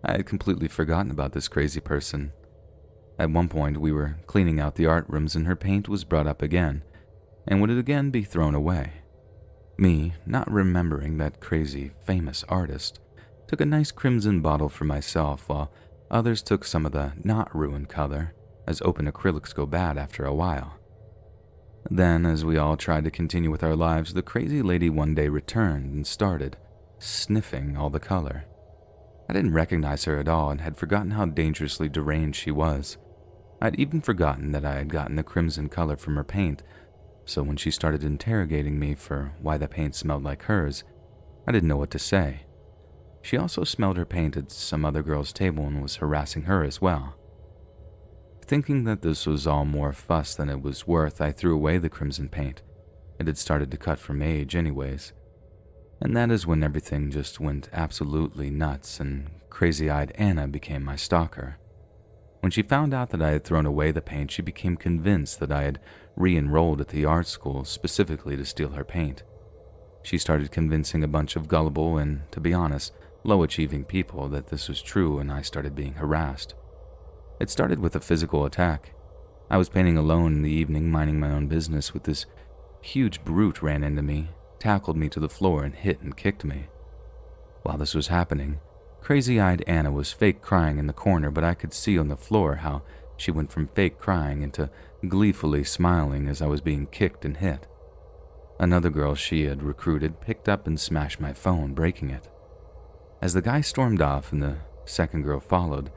I had completely forgotten about this crazy person. At one point, we were cleaning out the art rooms and her paint was brought up again, and would again be thrown away. Me, not remembering that crazy, famous artist, took a nice crimson bottle for myself, while others took some of the not ruined color, as open acrylics go bad after a while. Then, as we all tried to continue with our lives, the crazy lady one day returned and started sniffing all the color. I didn't recognize her at all and had forgotten how dangerously deranged she was. I'd even forgotten that I had gotten the crimson color from her paint, so when she started interrogating me for why the paint smelled like hers, I didn't know what to say. She also smelled her paint at some other girl's table and was harassing her as well. Thinking that this was all more fuss than it was worth, I threw away the crimson paint. It had started to cut from age anyways. And that is when everything just went absolutely nuts and crazy-eyed Anna became my stalker. When she found out that I had thrown away the paint, she became convinced that I had re-enrolled at the art school specifically to steal her paint. She started convincing a bunch of gullible and, to be honest, low-achieving people that this was true, and I started being harassed. It started with a physical attack. I was painting alone in the evening, minding my own business, when this huge brute ran into me, tackled me to the floor, and hit and kicked me. While this was happening, crazy-eyed Anna was fake crying in the corner, but I could see on the floor how she went from fake crying into gleefully smiling as I was being kicked and hit. Another girl she had recruited picked up and smashed my phone, breaking it. As the guy stormed off and the second girl followed,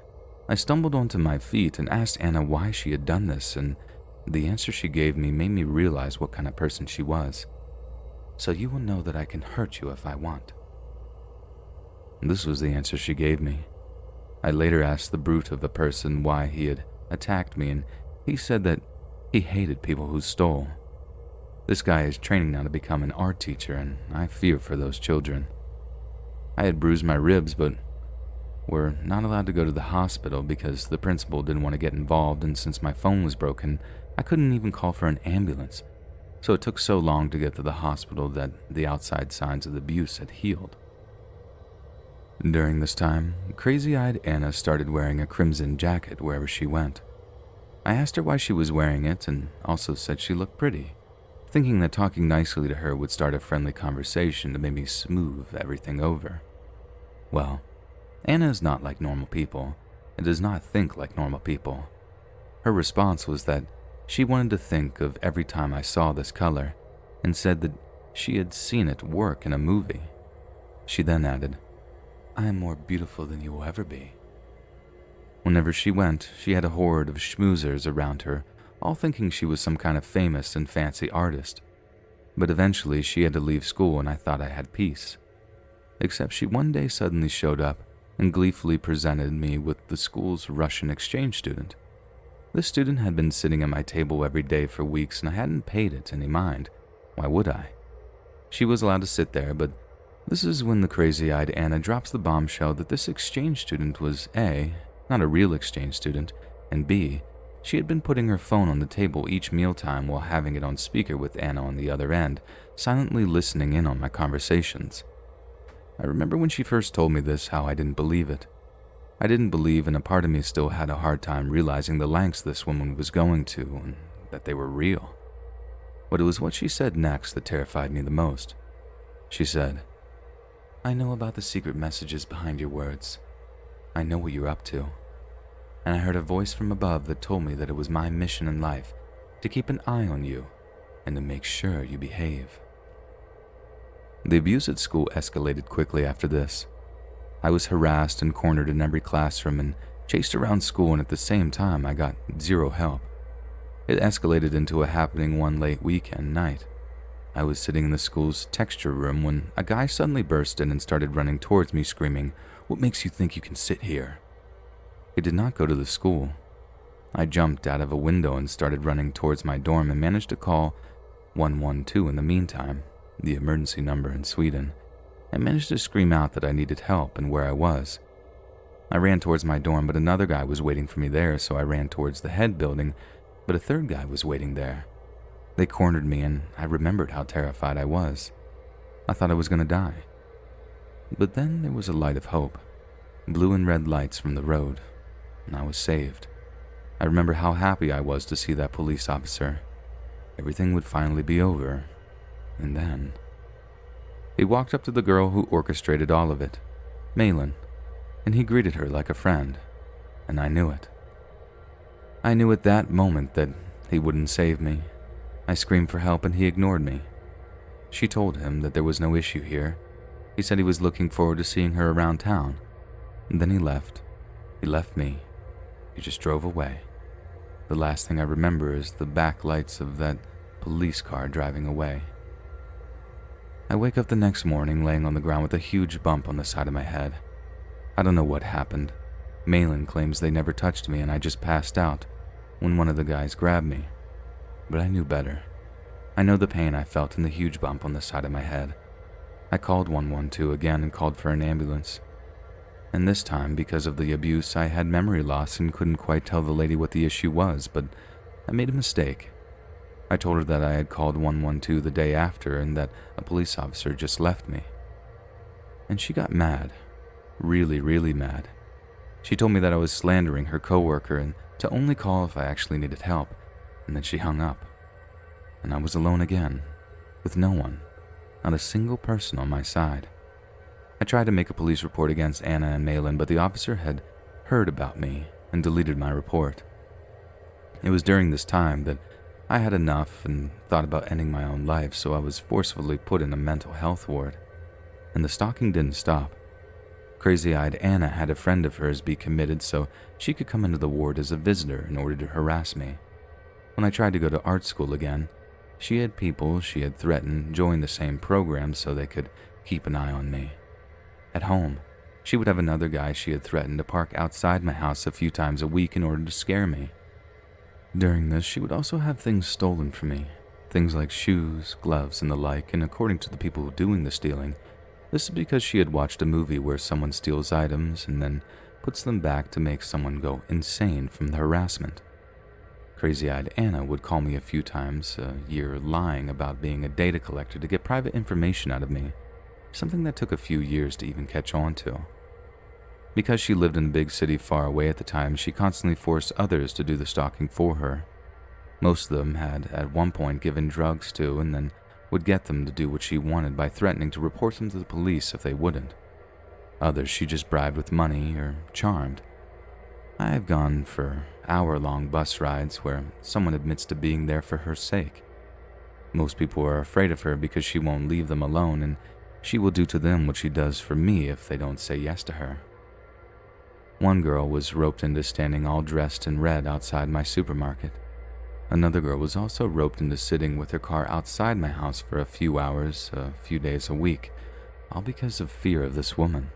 I stumbled onto my feet and asked Anna why she had done this, and the answer she gave me made me realize what kind of person she was. "So you will know that I can hurt you if I want." This was the answer she gave me. I later asked the brute of a person why he had attacked me, and he said that he hated people who stole. This guy is training now to become an art teacher, and I fear for those children. I had bruised my ribs, but were not allowed to go to the hospital because the principal didn't want to get involved, and since my phone was broken, I couldn't even call for an ambulance, so it took so long to get to the hospital that the outside signs of the abuse had healed. During this time, crazy-eyed Anna started wearing a crimson jacket wherever she went. I asked her why she was wearing it and also said she looked pretty, thinking that talking nicely to her would start a friendly conversation to maybe smooth everything over. Well, Anna is not like normal people and does not think like normal people. Her response was that she wanted to think of every time I saw this color and said that she had seen it work in a movie. She then added, "I am more beautiful than you will ever be." Whenever she went, she had a horde of schmoozers around her, all thinking she was some kind of famous and fancy artist. But eventually she had to leave school and I thought I had peace. Except she one day suddenly showed up and gleefully presented me with the school's Russian exchange student. This student had been sitting at my table every day for weeks and I hadn't paid it any mind. Why would I? She was allowed to sit there, but this is when the crazy-eyed Anna drops the bombshell that this exchange student was A, not a real exchange student, and B, she had been putting her phone on the table each mealtime while having it on speaker with Anna on the other end, silently listening in on my conversations. I remember when she first told me this, how I didn't believe it. I didn't believe, and a part of me still had a hard time realizing the lengths this woman was going to and that they were real. But it was what she said next that terrified me the most. She said, "I know about the secret messages behind your words. I know what you're up to. And I heard a voice from above that told me that it was my mission in life to keep an eye on you and to make sure you behave." The abuse at school escalated quickly after this. I was harassed and cornered in every classroom and chased around school, and at the same time I got zero help. It escalated into a happening one late weekend night. I was sitting in the school's texture room when a guy suddenly burst in and started running towards me screaming, "What makes you think you can sit here?" He did not go to the school. I jumped out of a window and started running towards my dorm and managed to call 112 in the meantime, the emergency number in Sweden, and managed to scream out that I needed help and where I was. I ran towards my dorm, but another guy was waiting for me there, so I ran towards the head building, but a third guy was waiting there. They cornered me, and I remembered how terrified I was. I thought I was going to die. But then there was a light of hope, blue and red lights from the road, and I was saved. I remember how happy I was to see that police officer. Everything would finally be over, and then... He walked up to the girl who orchestrated all of it, Malin, and he greeted her like a friend, and I knew it. I knew at that moment that he wouldn't save me. I screamed for help and he ignored me. She told him that there was no issue here. He said he was looking forward to seeing her around town. And then he left. He left me. He just drove away. The last thing I remember is the backlights of that police car driving away. I wake up the next morning laying on the ground with a huge bump on the side of my head. I don't know what happened. Malin claims they never touched me and I just passed out when one of the guys grabbed me. But I knew better. I know the pain I felt in the huge bump on the side of my head. I called 112 again and called for an ambulance. And this time, because of the abuse, I had memory loss and couldn't quite tell the lady what the issue was, but I made a mistake. I told her that I had called 112 the day after and that a police officer just left me. And she got mad. Really, really mad. She told me that I was slandering her coworker and to only call if I actually needed help, and then she hung up. And I was alone again, with no one, not a single person on my side. I tried to make a police report against Anna and Malin, but the officer had heard about me and deleted my report. It was during this time that I had enough and thought about ending my own life, so I was forcefully put in a mental health ward. And the stalking didn't stop. Crazy-eyed Anna had a friend of hers be committed so she could come into the ward as a visitor in order to harass me. When I tried to go to art school again, she had people she had threatened join the same program so they could keep an eye on me. At home, she would have another guy she had threatened to park outside my house a few times a week in order to scare me. During this, she would also have things stolen from me, things like shoes, gloves, and the like, and according to the people doing the stealing, this is because she had watched a movie where someone steals items and then puts them back to make someone go insane from the harassment. Crazy-eyed Anna would call me a few times a year lying about being a data collector to get private information out of me, something that took a few years to even catch on to. Because she lived in a big city far away at the time, she constantly forced others to do the stalking for her. Most of them had at one point given drugs to and then would get them to do what she wanted by threatening to report them to the police if they wouldn't. Others she just bribed with money or charmed. I have gone for hour-long bus rides where someone admits to being there for her sake. Most people are afraid of her because she won't leave them alone, and she will do to them what she does for me if they don't say yes to her. One girl was roped into standing all dressed in red outside my supermarket. Another girl was also roped into sitting with her car outside my house for a few hours, a few days a week, all because of fear of this woman.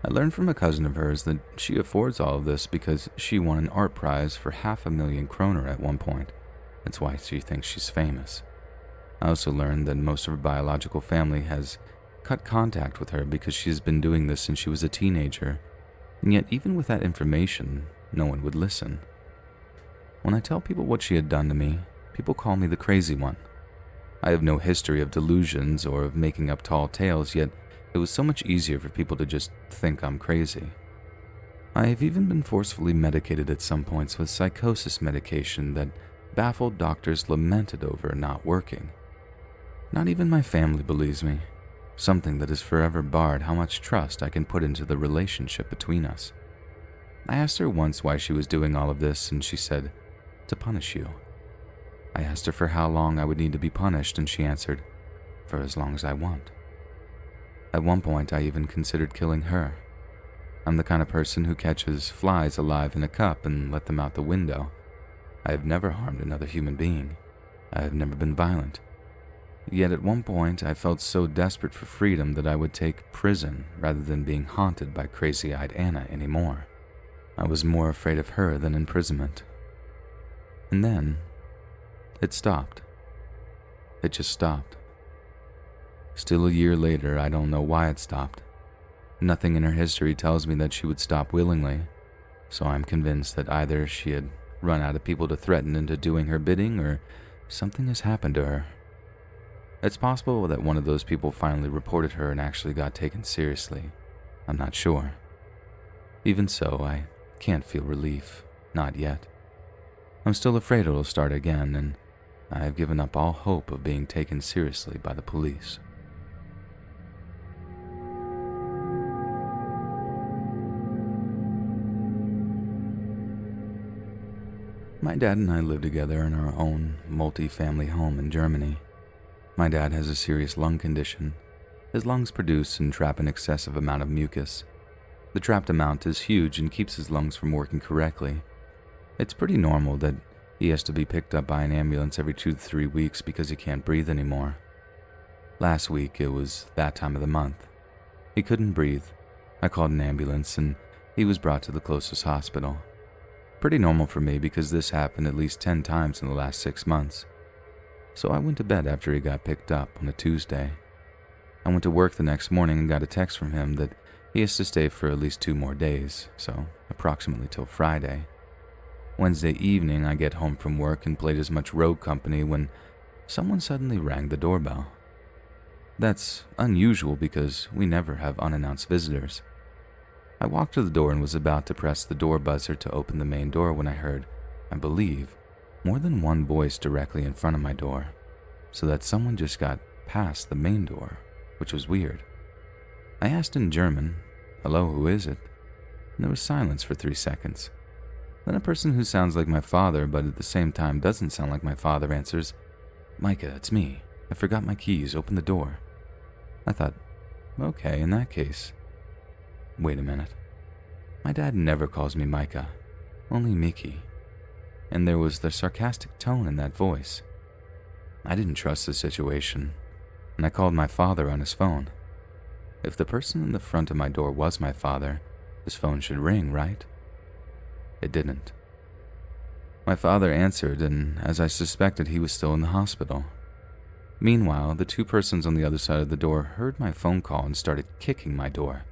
I learned from a cousin of hers that she affords all of this because she won an art prize for 500,000 kroner at one point. That's why she thinks she's famous. I also learned that most of her biological family has cut contact with her because she has been doing this since she was a teenager, and yet even with that information, no one would listen. When I tell people what she had done to me, people call me the crazy one. I have no history of delusions or of making up tall tales, yet it was so much easier for people to just think I'm crazy. I have even been forcefully medicated at some points with psychosis medication that baffled doctors lamented over not working. Not even my family believes me, something that has forever barred how much trust I can put into the relationship between us. I asked her once why she was doing all of this, and she said, "To punish you." I asked her for how long I would need to be punished, and she answered, "For as long as I want." At one point, I even considered killing her. I'm the kind of person who catches flies alive in a cup and let them out the window. I have never harmed another human being. I have never been violent. Yet at one point, I felt so desperate for freedom that I would take prison rather than being haunted by crazy-eyed Anna anymore. I was more afraid of her than imprisonment. And then, it stopped. It just stopped. Still a year later, I don't know why it stopped. Nothing in her history tells me that she would stop willingly, so I'm convinced that either she had run out of people to threaten into doing her bidding, or something has happened to her. It's possible that one of those people finally reported her and actually got taken seriously. I'm not sure. Even so, I can't feel relief. Not yet. I'm still afraid it'll start again, and I have given up all hope of being taken seriously by the police. My dad and I live together in our own multi-family home in Germany. My dad has a serious lung condition. His lungs produce and trap an excessive amount of mucus. The trapped amount is huge and keeps his lungs from working correctly. It's pretty normal that he has to be picked up by an ambulance every 2 to 3 weeks because he can't breathe anymore. Last week, it was that time of the month. He couldn't breathe. I called an ambulance and he was brought to the closest hospital. Pretty normal for me because this happened at least 10 times in the last 6 months. So I went to bed after he got picked up on a Tuesday. I went to work the next morning and got a text from him that he has to stay for at least 2 more days, so approximately till Friday. Wednesday evening, I get home from work and played as much Rogue Company when someone suddenly rang the doorbell. That's unusual because we never have unannounced visitors. I walked to the door and was about to press the door buzzer to open the main door when I heard, I believe, more than one voice directly in front of my door, so that someone just got past the main door, which was weird. I asked in German, "Hello, who is it?" And there was silence for 3 seconds. Then a person who sounds like my father but at the same time doesn't sound like my father answers, "Micah, it's me. I forgot my keys. Open the door." I thought, okay, in that case. Wait a minute. My dad never calls me Micah, only Mickey. And there was the sarcastic tone in that voice. I didn't trust the situation, and I called my father on his phone. If the person in the front of my door was my father, his phone should ring, right? It didn't. My father answered, and as I suspected, he was still in the hospital. Meanwhile, the 2 persons on the other side of the door heard my phone call and started kicking my door.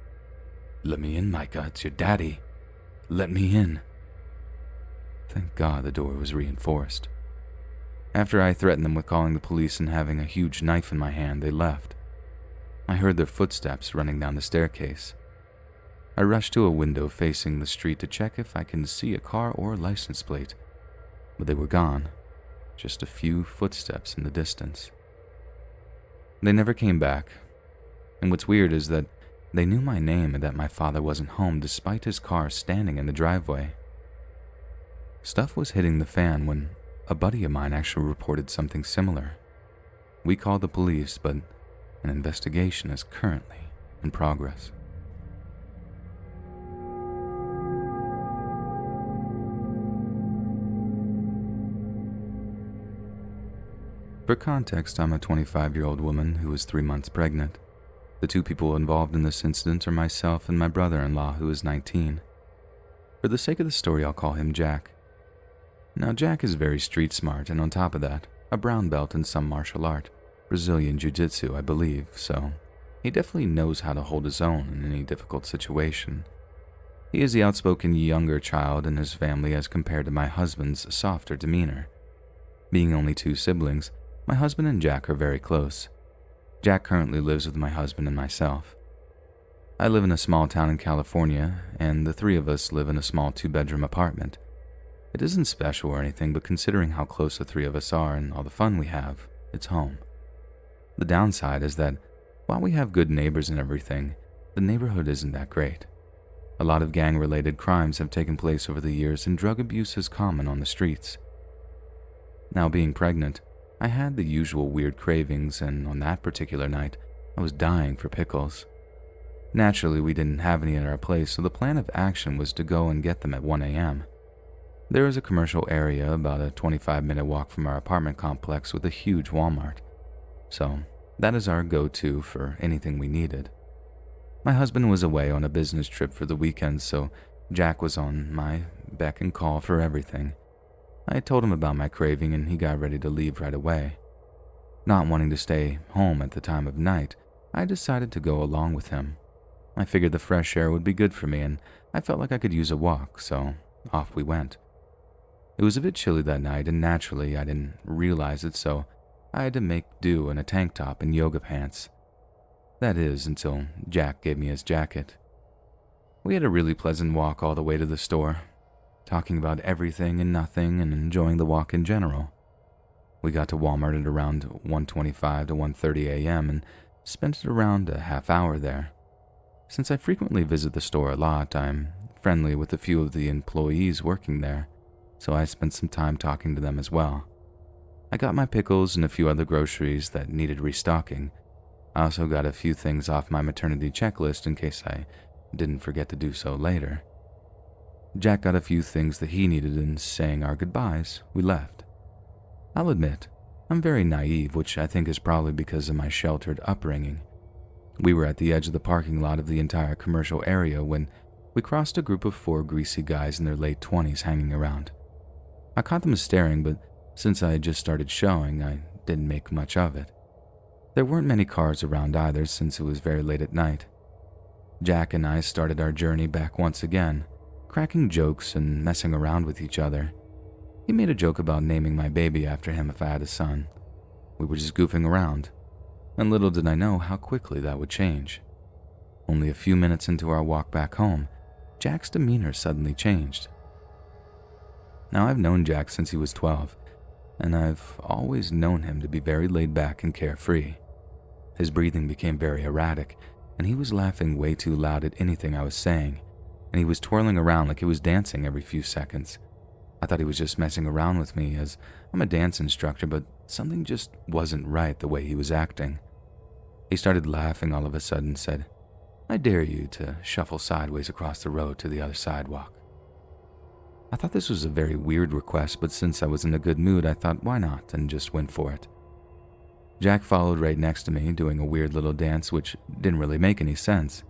"Let me in, Micah, it's your daddy. Let me in." Thank God the door was reinforced. After I threatened them with calling the police and having a huge knife in my hand, they left. I heard their footsteps running down the staircase. I rushed to a window facing the street to check if I can see a car or a license plate, but they were gone, just a few footsteps in the distance. They never came back, and what's weird is that they knew my name and that my father wasn't home despite his car standing in the driveway. Stuff was hitting the fan when a buddy of mine actually reported something similar. We called the police, but an investigation is currently in progress. For context, I'm a 25-year-old woman who is 3 months pregnant. The 2 people involved in this incident are myself and my brother-in-law, who is 19. For the sake of the story, I'll call him Jack. Now, Jack is very street smart, and on top of that, a brown belt in some martial art, Brazilian Jiu-Jitsu, I believe, so he definitely knows how to hold his own in any difficult situation. He is the outspoken younger child in his family as compared to my husband's softer demeanor. Being only 2 siblings, my husband and Jack are very close. Jack currently lives with my husband and myself. I live in a small town in California, and the 3 of us live in a small 2-bedroom apartment. It isn't special or anything, but considering how close the 3 of us are and all the fun we have, it's home. The downside is that while we have good neighbors and everything, the neighborhood isn't that great. A lot of gang-related crimes have taken place over the years, and drug abuse is common on the streets. Now, being pregnant, I had the usual weird cravings, and on that particular night, I was dying for pickles. Naturally, we didn't have any at our place, so the plan of action was to go and get them at 1 a.m. There is a commercial area about a 25-minute walk from our apartment complex with a huge Walmart. So, that is our go-to for anything we needed. My husband was away on a business trip for the weekend, so Jack was on my beck and call for everything. I told him about my craving and he got ready to leave right away. Not wanting to stay home at the time of night, I decided to go along with him. I figured the fresh air would be good for me and I felt like I could use a walk, so off we went. It was a bit chilly that night and naturally I didn't realize it, so I had to make do in a tank top and yoga pants. That is, until Jack gave me his jacket. We had a really pleasant walk all the way to the store, talking about everything and nothing and enjoying the walk in general. We got to Walmart at around 1:25 to 1:30 a.m. and spent around a half hour there. Since I frequently visit the store a lot, I'm friendly with a few of the employees working there, so I spent some time talking to them as well. I got my pickles and a few other groceries that needed restocking. I also got a few things off my maternity checklist in case I didn't forget to do so later. Jack got a few things that he needed, and saying our goodbyes, we left. I'll admit, I'm very naive, which I think is probably because of my sheltered upbringing. We were at the edge of the parking lot of the entire commercial area when we crossed a group of 4 greasy guys in their late 20s hanging around. I caught them staring, but since I had just started showing, I didn't make much of it. There weren't many cars around either since it was very late at night. Jack and I started our journey back once again, cracking jokes and messing around with each other. He made a joke about naming my baby after him if I had a son. We were just goofing around, and little did I know how quickly that would change. Only a few minutes into our walk back home, Jack's demeanor suddenly changed. Now, I've known Jack since he was 12, and I've always known him to be very laid back and carefree. His breathing became very erratic, and he was laughing way too loud at anything I was saying, and he was twirling around like he was dancing every few seconds. I thought he was just messing around with me as I'm a dance instructor, but something just wasn't right the way he was acting. He started laughing all of a sudden and said, "I dare you to shuffle sideways across the road to the other sidewalk." I thought this was a very weird request, but since I was in a good mood, I thought why not, and just went for it. Jack followed right next to me, doing a weird little dance which didn't really make any sense.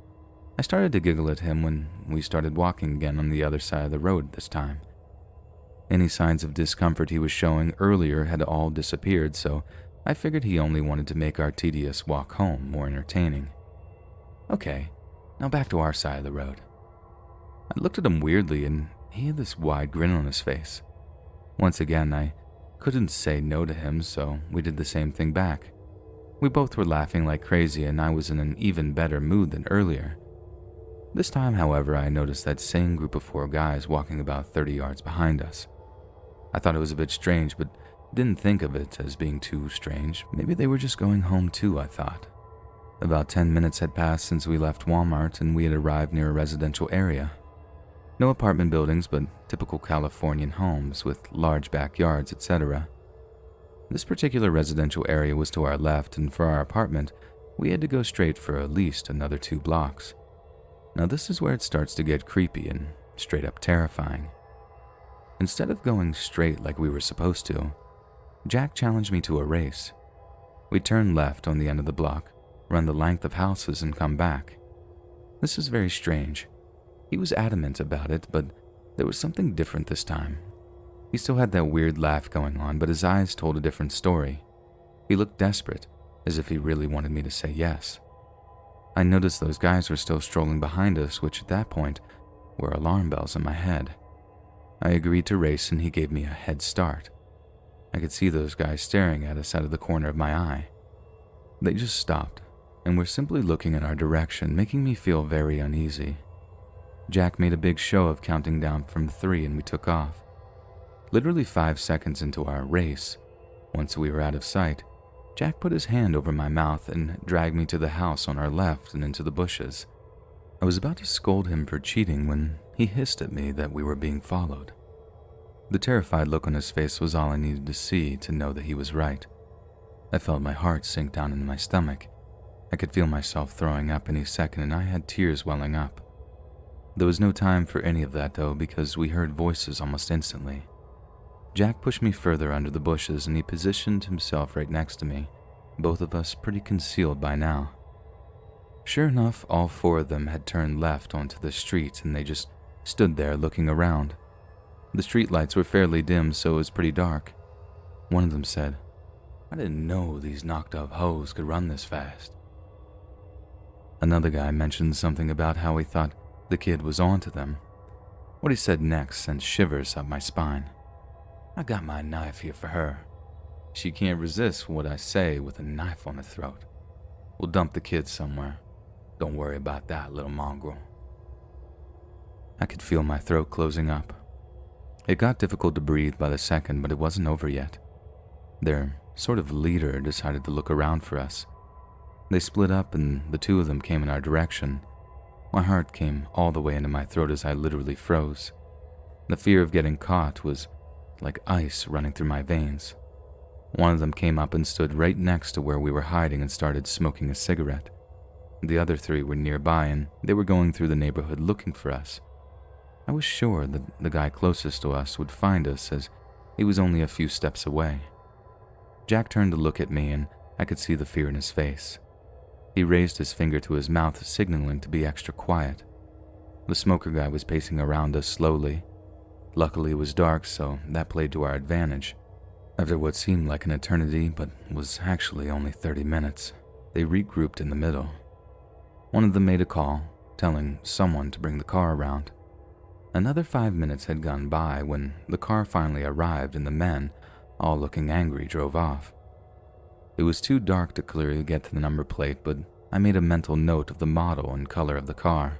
I started to giggle at him when we started walking again on the other side of the road this time. Any signs of discomfort he was showing earlier had all disappeared, so I figured he only wanted to make our tedious walk home more entertaining. Okay, now back to our side of the road. I looked at him weirdly, and he had this wide grin on his face. Once again, I couldn't say no to him, so we did the same thing back. We both were laughing like crazy, and I was in an even better mood than earlier. This time, however, I noticed that same group of 4 guys walking about 30 yards behind us. I thought it was a bit strange, but didn't think of it as being too strange. Maybe they were just going home too, I thought. About 10 minutes had passed since we left Walmart, and we had arrived near a residential area. No apartment buildings, but typical Californian homes with large backyards, etc. This particular residential area was to our left, and for our apartment, we had to go straight for at least another 2 blocks. Now this is where it starts to get creepy and straight up terrifying. Instead of going straight like we were supposed to, Jack challenged me to a race. We turned left on the end of the block, run the length of houses, and come back. This is very strange. He was adamant about it, but there was something different this time. He still had that weird laugh going on, but his eyes told a different story. He looked desperate, as if he really wanted me to say yes. I noticed those guys were still strolling behind us, which at that point were alarm bells in my head. I agreed to race, and he gave me a head start. I could see those guys staring at us out of the corner of my eye. They just stopped, and were simply looking in our direction, making me feel very uneasy. Jack made a big show of counting down from 3, and we took off. Literally 5 seconds into our race, once we were out of sight, Jack put his hand over my mouth and dragged me to the house on our left and into the bushes. I was about to scold him for cheating when he hissed at me that we were being followed. The terrified look on his face was all I needed to see to know that he was right. I felt my heart sink down into my stomach. I could feel myself throwing up any second, and I had tears welling up. There was no time for any of that though, because we heard voices almost instantly. Jack pushed me further under the bushes, and he positioned himself right next to me, both of us pretty concealed by now. Sure enough, all 4 of them had turned left onto the street, and they just stood there looking around. The streetlights were fairly dim, so it was pretty dark. One of them said, "I didn't know these knocked-up hoes could run this fast." Another guy mentioned something about how he thought the kid was onto them. What he said next sent shivers up my spine. "I got my knife here for her. She can't resist what I say with a knife on her throat. We'll dump the kid somewhere. Don't worry about that, little mongrel." I could feel my throat closing up. It got difficult to breathe by the second, but it wasn't over yet. Their sort of leader decided to look around for us. They split up and the two of them came in our direction. My heart came all the way into my throat as I literally froze. The fear of getting caught was like ice running through my veins. One of them came up and stood right next to where we were hiding and started smoking a cigarette. The other three were nearby and they were going through the neighborhood looking for us. I was sure that the guy closest to us would find us as he was only a few steps away. Jack turned to look at me and I could see the fear in his face. He raised his finger to his mouth, signaling to be extra quiet. The smoker guy was pacing around us slowly. Luckily it was dark, so that played to our advantage. After what seemed like an eternity, but was actually only 30 minutes, they regrouped in the middle. One of them made a call, telling someone to bring the car around. Another 5 minutes had gone by when the car finally arrived and the men, all looking angry, drove off. It was too dark to clearly get to the number plate, but I made a mental note of the model and color of the car.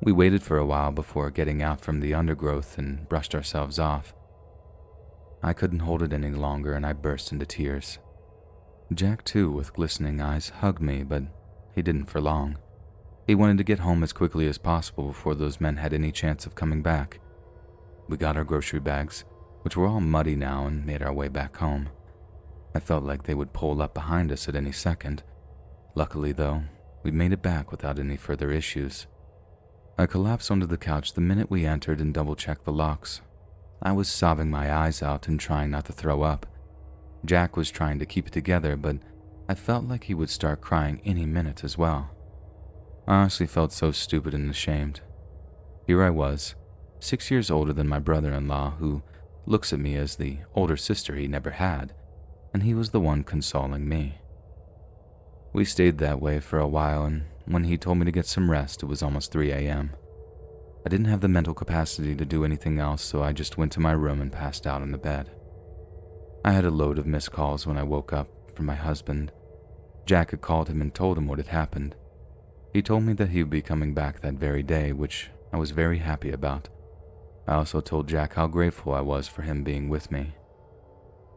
We waited for a while before getting out from the undergrowth and brushed ourselves off. I couldn't hold it any longer and I burst into tears. Jack, too, with glistening eyes, hugged me, but he didn't for long. He wanted to get home as quickly as possible before those men had any chance of coming back. We got our grocery bags, which were all muddy now, and made our way back home. I felt like they would pull up behind us at any second. Luckily, though, we made it back without any further issues. I collapsed onto the couch the minute we entered and double-checked the locks. I was sobbing my eyes out and trying not to throw up. Jack was trying to keep it together, but I felt like he would start crying any minute as well. I honestly felt so stupid and ashamed. Here I was, 6 years older than my brother-in-law, who looks at me as the older sister he never had, and he was the one consoling me. We stayed that way for a while, and when he told me to get some rest, it was almost 3 a.m. I didn't have the mental capacity to do anything else, so I just went to my room and passed out on the bed. I had a load of missed calls when I woke up from my husband. Jack had called him and told him what had happened. He told me that he would be coming back that very day, which I was very happy about. I also told Jack how grateful I was for him being with me.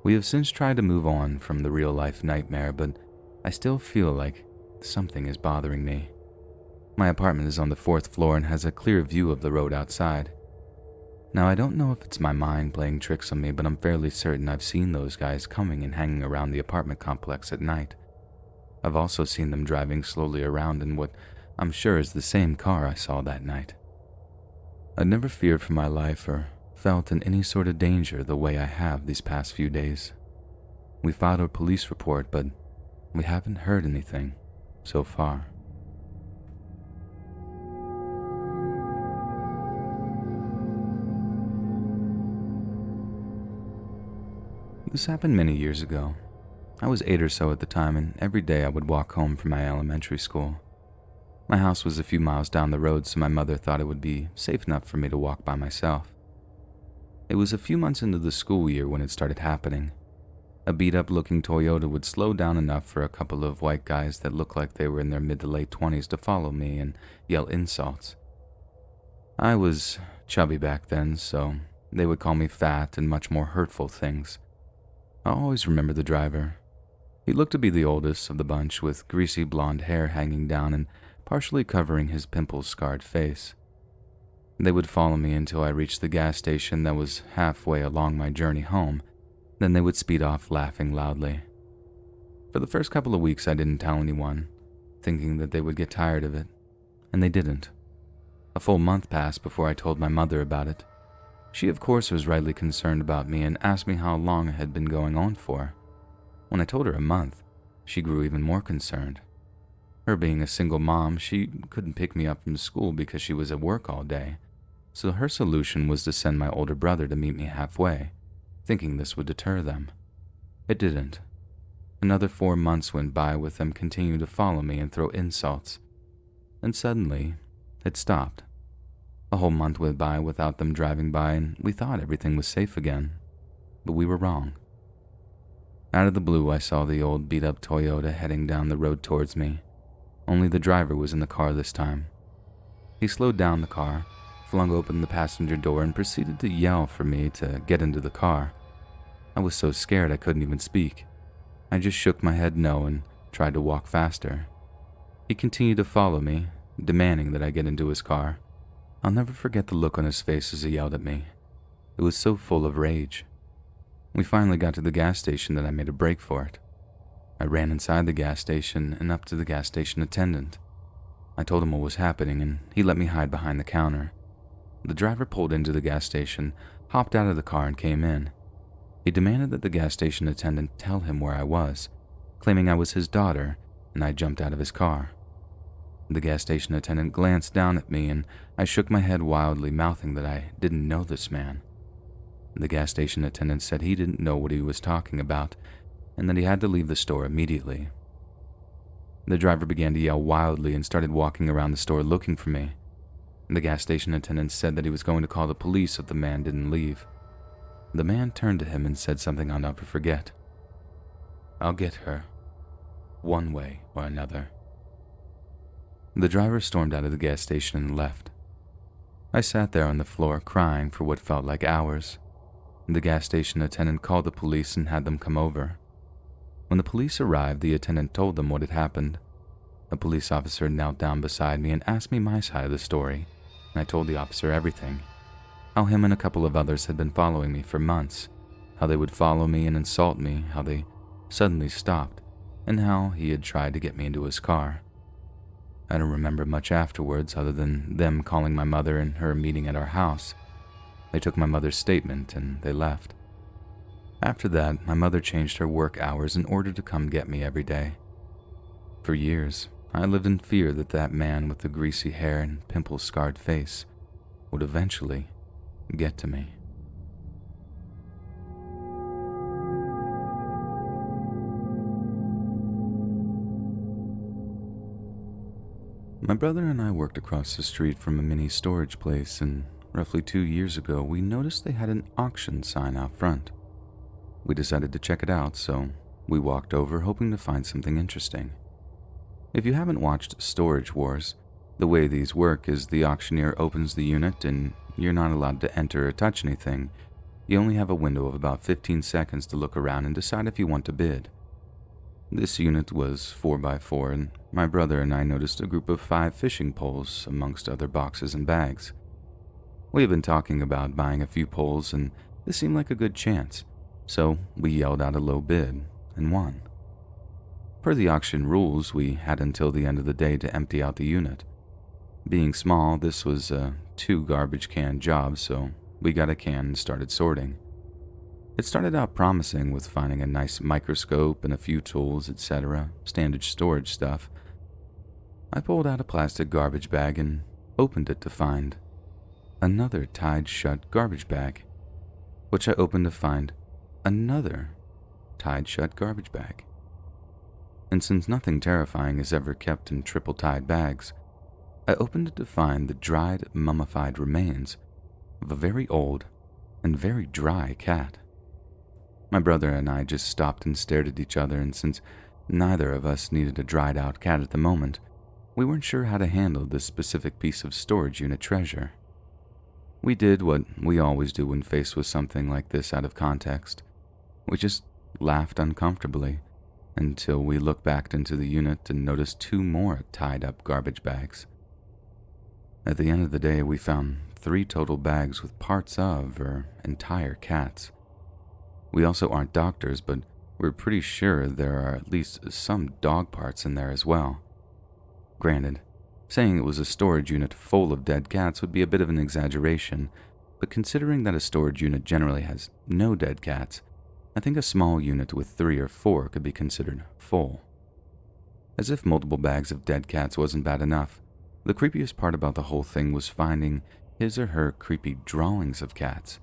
We have since tried to move on from the real-life nightmare, but I still feel like something is bothering me. My apartment is on the 4th floor and has a clear view of the road outside. Now, I don't know if it's my mind playing tricks on me, but I'm fairly certain I've seen those guys coming and hanging around the apartment complex at night. I've also seen them driving slowly around in what I'm sure is the same car I saw that night. I never feared for my life or felt in any sort of danger the way I have these past few days. We filed a police report, but we haven't heard anything so far. This happened many years ago. I was 8 or so at the time, and every day I would walk home from my elementary school. My house was a few miles down the road, so my mother thought it would be safe enough for me to walk by myself. It was a few months into the school year when it started happening. A beat-up looking Toyota would slow down enough for a couple of white guys that looked like they were in their mid to late 20s to follow me and yell insults. I was chubby back then, so they would call me fat and much more hurtful things. I always remember the driver. He looked to be the oldest of the bunch, with greasy blonde hair hanging down and partially covering his pimple-scarred face. They would follow me until I reached the gas station that was halfway along my journey home. Then they would speed off laughing loudly. For the first couple of weeks I didn't tell anyone, thinking that they would get tired of it, and they didn't. A full month passed before I told my mother about it. She, of course, was rightly concerned about me and asked me how long it had been going on for. When I told her a month, she grew even more concerned. Her being a single mom, she couldn't pick me up from school because she was at work all day. So her solution was to send my older brother to meet me halfway, thinking this would deter them. It didn't. Another 4 months went by with them continuing to follow me and throw insults. And suddenly, it stopped. A whole month went by without them driving by, and we thought everything was safe again. But we were wrong. Out of the blue, I saw the old beat-up Toyota heading down the road towards me. Only the driver was in the car this time. He slowed down the car, flung open the passenger door, and proceeded to yell for me to get into the car. I was so scared I couldn't even speak. I just shook my head no and tried to walk faster. He continued to follow me, demanding that I get into his car. I'll never forget the look on his face as he yelled at me. It was so full of rage. We finally got to the gas station that I made a break for it. I ran inside the gas station and up to the gas station attendant. I told him what was happening and he let me hide behind the counter. The driver pulled into the gas station, hopped out of the car and came in. He demanded that the gas station attendant tell him where I was, claiming I was his daughter, and I jumped out of his car. The gas station attendant glanced down at me and I shook my head wildly, mouthing that I didn't know this man. The gas station attendant said he didn't know what he was talking about and that he had to leave the store immediately. The driver began to yell wildly and started walking around the store looking for me. The gas station attendant said that he was going to call the police if the man didn't leave. The man turned to him and said something I'll never forget. "I'll get her, one way or another." The driver stormed out of the gas station and left. I sat there on the floor crying for what felt like hours. The gas station attendant called the police and had them come over. When the police arrived, the attendant told them what had happened. A police officer knelt down beside me and asked me my side of the story, and I told the officer everything. How him and a couple of others had been following me for months, how they would follow me and insult me, how they suddenly stopped, and how he had tried to get me into his car. I don't remember much afterwards other than them calling my mother and her meeting at our house. They took my mother's statement and they left. After that, my mother changed her work hours in order to come get me every day. For years, I lived in fear that that man with the greasy hair and pimple-scarred face would eventually get to me. My brother and I worked across the street from a mini storage place, and roughly 2 years ago, we noticed they had an auction sign out front. We decided to check it out, so we walked over hoping to find something interesting. If you haven't watched Storage Wars, the way these work is the auctioneer opens the unit and you're not allowed to enter or touch anything. You only have a window of about 15 seconds to look around and decide if you want to bid. This unit was 4x4, and my brother and I noticed a group of 5 fishing poles amongst other boxes and bags. We had been talking about buying a few poles, and this seemed like a good chance, so we yelled out a low bid and won. Per the auction rules, we had until the end of the day to empty out the unit. Being small, this was a 2 garbage can job, so we got a can and started sorting. It started out promising with finding a nice microscope and a few tools, etc., standard storage stuff. I pulled out a plastic garbage bag and opened it to find another tied shut garbage bag, which I opened to find another tied shut garbage bag. And since nothing terrifying is ever kept in triple tied bags, I opened it to find the dried, mummified remains of a very old and very dry cat. My brother and I just stopped and stared at each other, and since neither of us needed a dried out cat at the moment, we weren't sure how to handle this specific piece of storage unit treasure. We did what we always do when faced with something like this out of context. We just laughed uncomfortably until we looked back into the unit and noticed 2 more tied up garbage bags. At the end of the day, we found 3 total bags with parts of or entire cats. We also aren't doctors, but we're pretty sure there are at least some dog parts in there as well. Granted, saying it was a storage unit full of dead cats would be a bit of an exaggeration, but considering that a storage unit generally has no dead cats, I think a small unit with 3 or 4 could be considered full. As if multiple bags of dead cats wasn't bad enough, the creepiest part about the whole thing was finding his or her creepy drawings of cats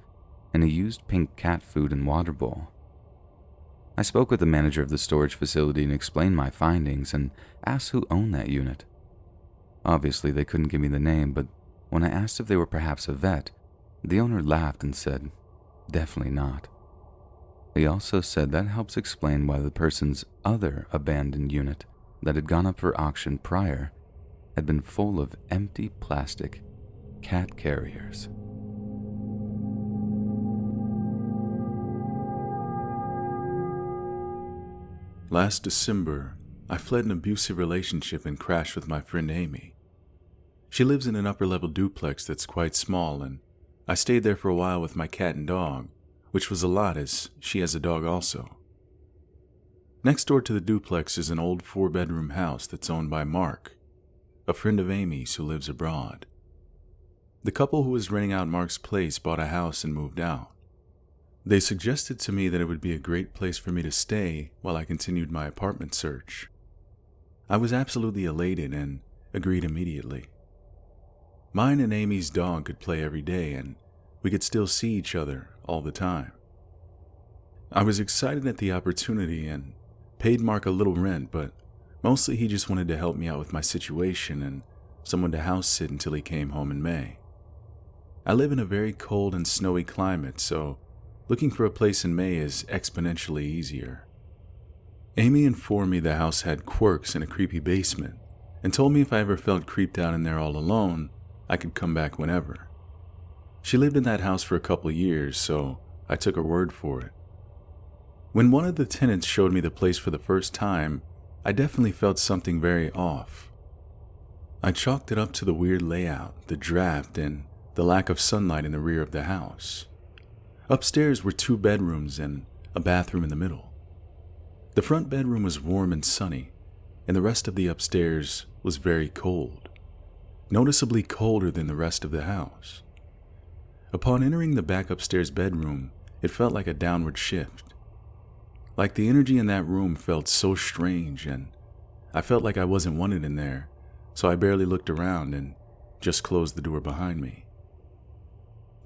and a used pink cat food and water bowl. I spoke with the manager of the storage facility and explained my findings and asked who owned that unit. Obviously, they couldn't give me the name, but when I asked if they were perhaps a vet, the owner laughed and said, "Definitely not." He also said that helps explain why the person's other abandoned unit that had gone up for auction prior had been full of empty plastic cat carriers. Last December, I fled an abusive relationship and crashed with my friend Amy. She lives in an upper-level duplex that's quite small, and I stayed there for a while with my cat and dog, which was a lot as she has a dog also. Next door to the duplex is an old 4-bedroom house that's owned by Mark, a friend of Amy's who lives abroad. The couple who was renting out Mark's place bought a house and moved out. They suggested to me that it would be a great place for me to stay while I continued my apartment search. I was absolutely elated and agreed immediately. Mine and Amy's dog could play every day, and we could still see each other all the time. I was excited at the opportunity and paid Mark a little rent, but mostly he just wanted to help me out with my situation and someone to house sit until he came home in May. I live in a very cold and snowy climate, so looking for a place in May is exponentially easier. Amy informed me the house had quirks and a creepy basement, and told me if I ever felt creeped out in there all alone, I could come back whenever. She lived in that house for a couple years, so I took her word for it. When one of the tenants showed me the place for the first time, I definitely felt something very off. I chalked it up to the weird layout, the draft, and the lack of sunlight in the rear of the house. Upstairs were 2 bedrooms and a bathroom in the middle. The front bedroom was warm and sunny, and the rest of the upstairs was very cold, noticeably colder than the rest of the house. Upon entering the back upstairs bedroom, it felt like a downward shift. Like the energy in that room felt so strange, and I felt like I wasn't wanted in there, so I barely looked around and just closed the door behind me.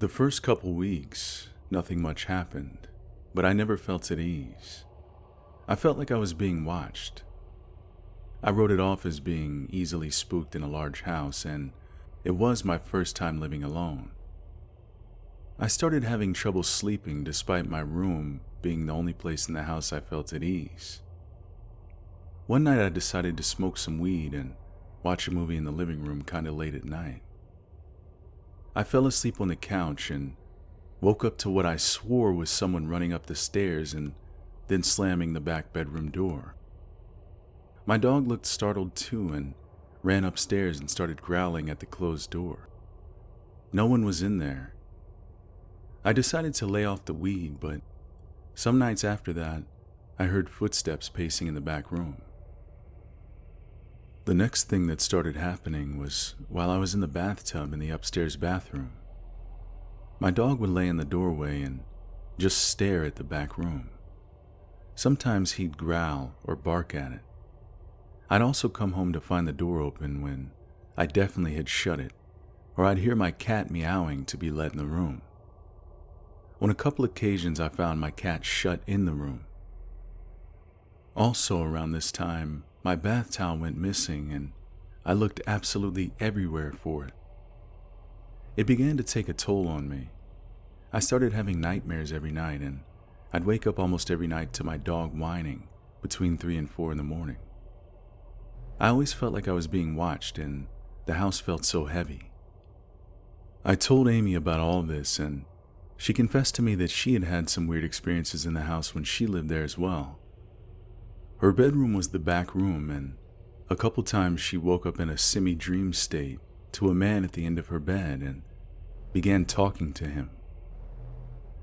The first couple weeks, nothing much happened, but I never felt at ease. I felt like I was being watched. I wrote it off as being easily spooked in a large house, and it was my first time living alone. I started having trouble sleeping despite my room being the only place in the house I felt at ease. One night I decided to smoke some weed and watch a movie in the living room kind of late at night. I fell asleep on the couch and woke up to what I swore was someone running up the stairs and then slamming the back bedroom door. My dog looked startled too and ran upstairs and started growling at the closed door. No one was in there. I decided to lay off the weed, but some nights after that, I heard footsteps pacing in the back room. The next thing that started happening was while I was in the bathtub in the upstairs bathroom. My dog would lay in the doorway and just stare at the back room. Sometimes he'd growl or bark at it. I'd also come home to find the door open when I definitely had shut it, or I'd hear my cat meowing to be let in the room. On a couple occasions, I found my cat shut in the room. Also around this time, my bath towel went missing and I looked absolutely everywhere for it. It began to take a toll on me. I started having nightmares every night, and I'd wake up almost every night to my dog whining between 3 and 4 in the morning. I always felt like I was being watched, and the house felt so heavy. I told Amy about all this, and she confessed to me that she had had some weird experiences in the house when she lived there as well. Her bedroom was the back room, and a couple times she woke up in a semi-dream state to a man at the end of her bed and began talking to him.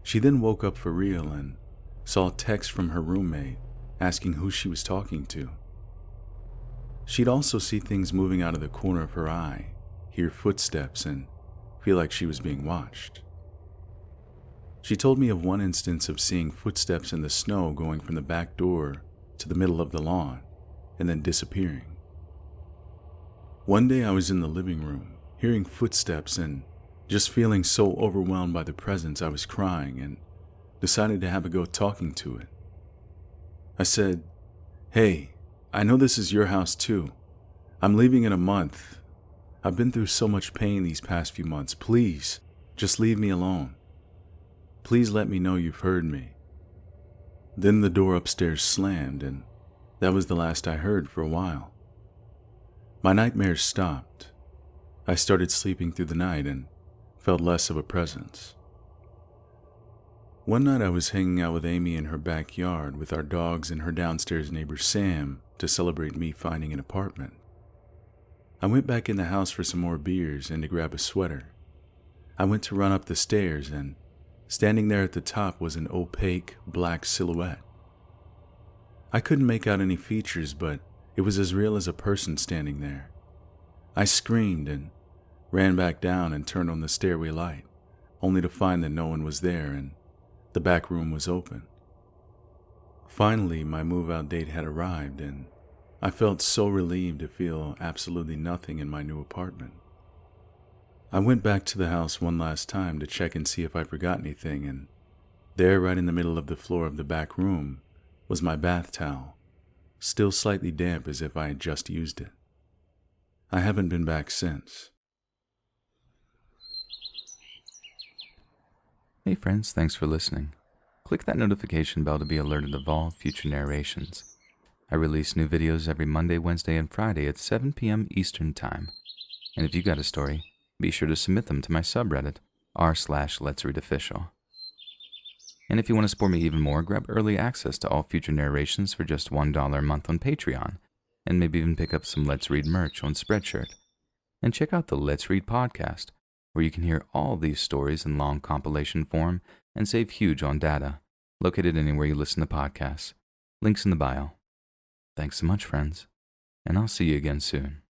She then woke up for real and saw a text from her roommate asking who she was talking to. She'd also see things moving out of the corner of her eye, hear footsteps, and feel like she was being watched. She told me of one instance of seeing footsteps in the snow going from the back door to the middle of the lawn and then disappearing. One day I was in the living room, hearing footsteps and Just feeling so overwhelmed by the presence, I was crying and decided to have a go talking to it. I said, "Hey, I know this is your house too. I'm leaving in a month. I've been through so much pain these past few months. Please, just leave me alone. Please let me know you've heard me." Then the door upstairs slammed, and that was the last I heard for a while. My nightmares stopped. I started sleeping through the night and felt less of a presence. One night I was hanging out with Amy in her backyard with our dogs and her downstairs neighbor Sam to celebrate me finding an apartment. I went back in the house for some more beers and to grab a sweater. I went to run up the stairs, and standing there at the top was an opaque black silhouette. I couldn't make out any features, but it was as real as a person standing there. I screamed and ran back down and turned on the stairway light, only to find that no one was there and the back room was open. Finally, my move-out date had arrived, and I felt so relieved to feel absolutely nothing in my new apartment. I went back to the house one last time to check and see if I forgot anything, and there, right in the middle of the floor of the back room, was my bath towel, still slightly damp as if I had just used it. I haven't been back since. Hey friends, thanks for listening. Click that notification bell to be alerted of all future narrations. I release new videos every Monday, Wednesday, and Friday at 7 p.m. Eastern Time. And if you got a story, be sure to submit them to my subreddit, r/Let'sReadOfficial. And if you want to support me even more, grab early access to all future narrations for just $1 a month on Patreon, and maybe even pick up some Let's Read merch on Spreadshirt. And check out the Let's Read podcast, where you can hear all these stories in long compilation form and save huge on data, located anywhere you listen to podcasts. Links in the bio. Thanks so much, friends, and I'll see you again soon.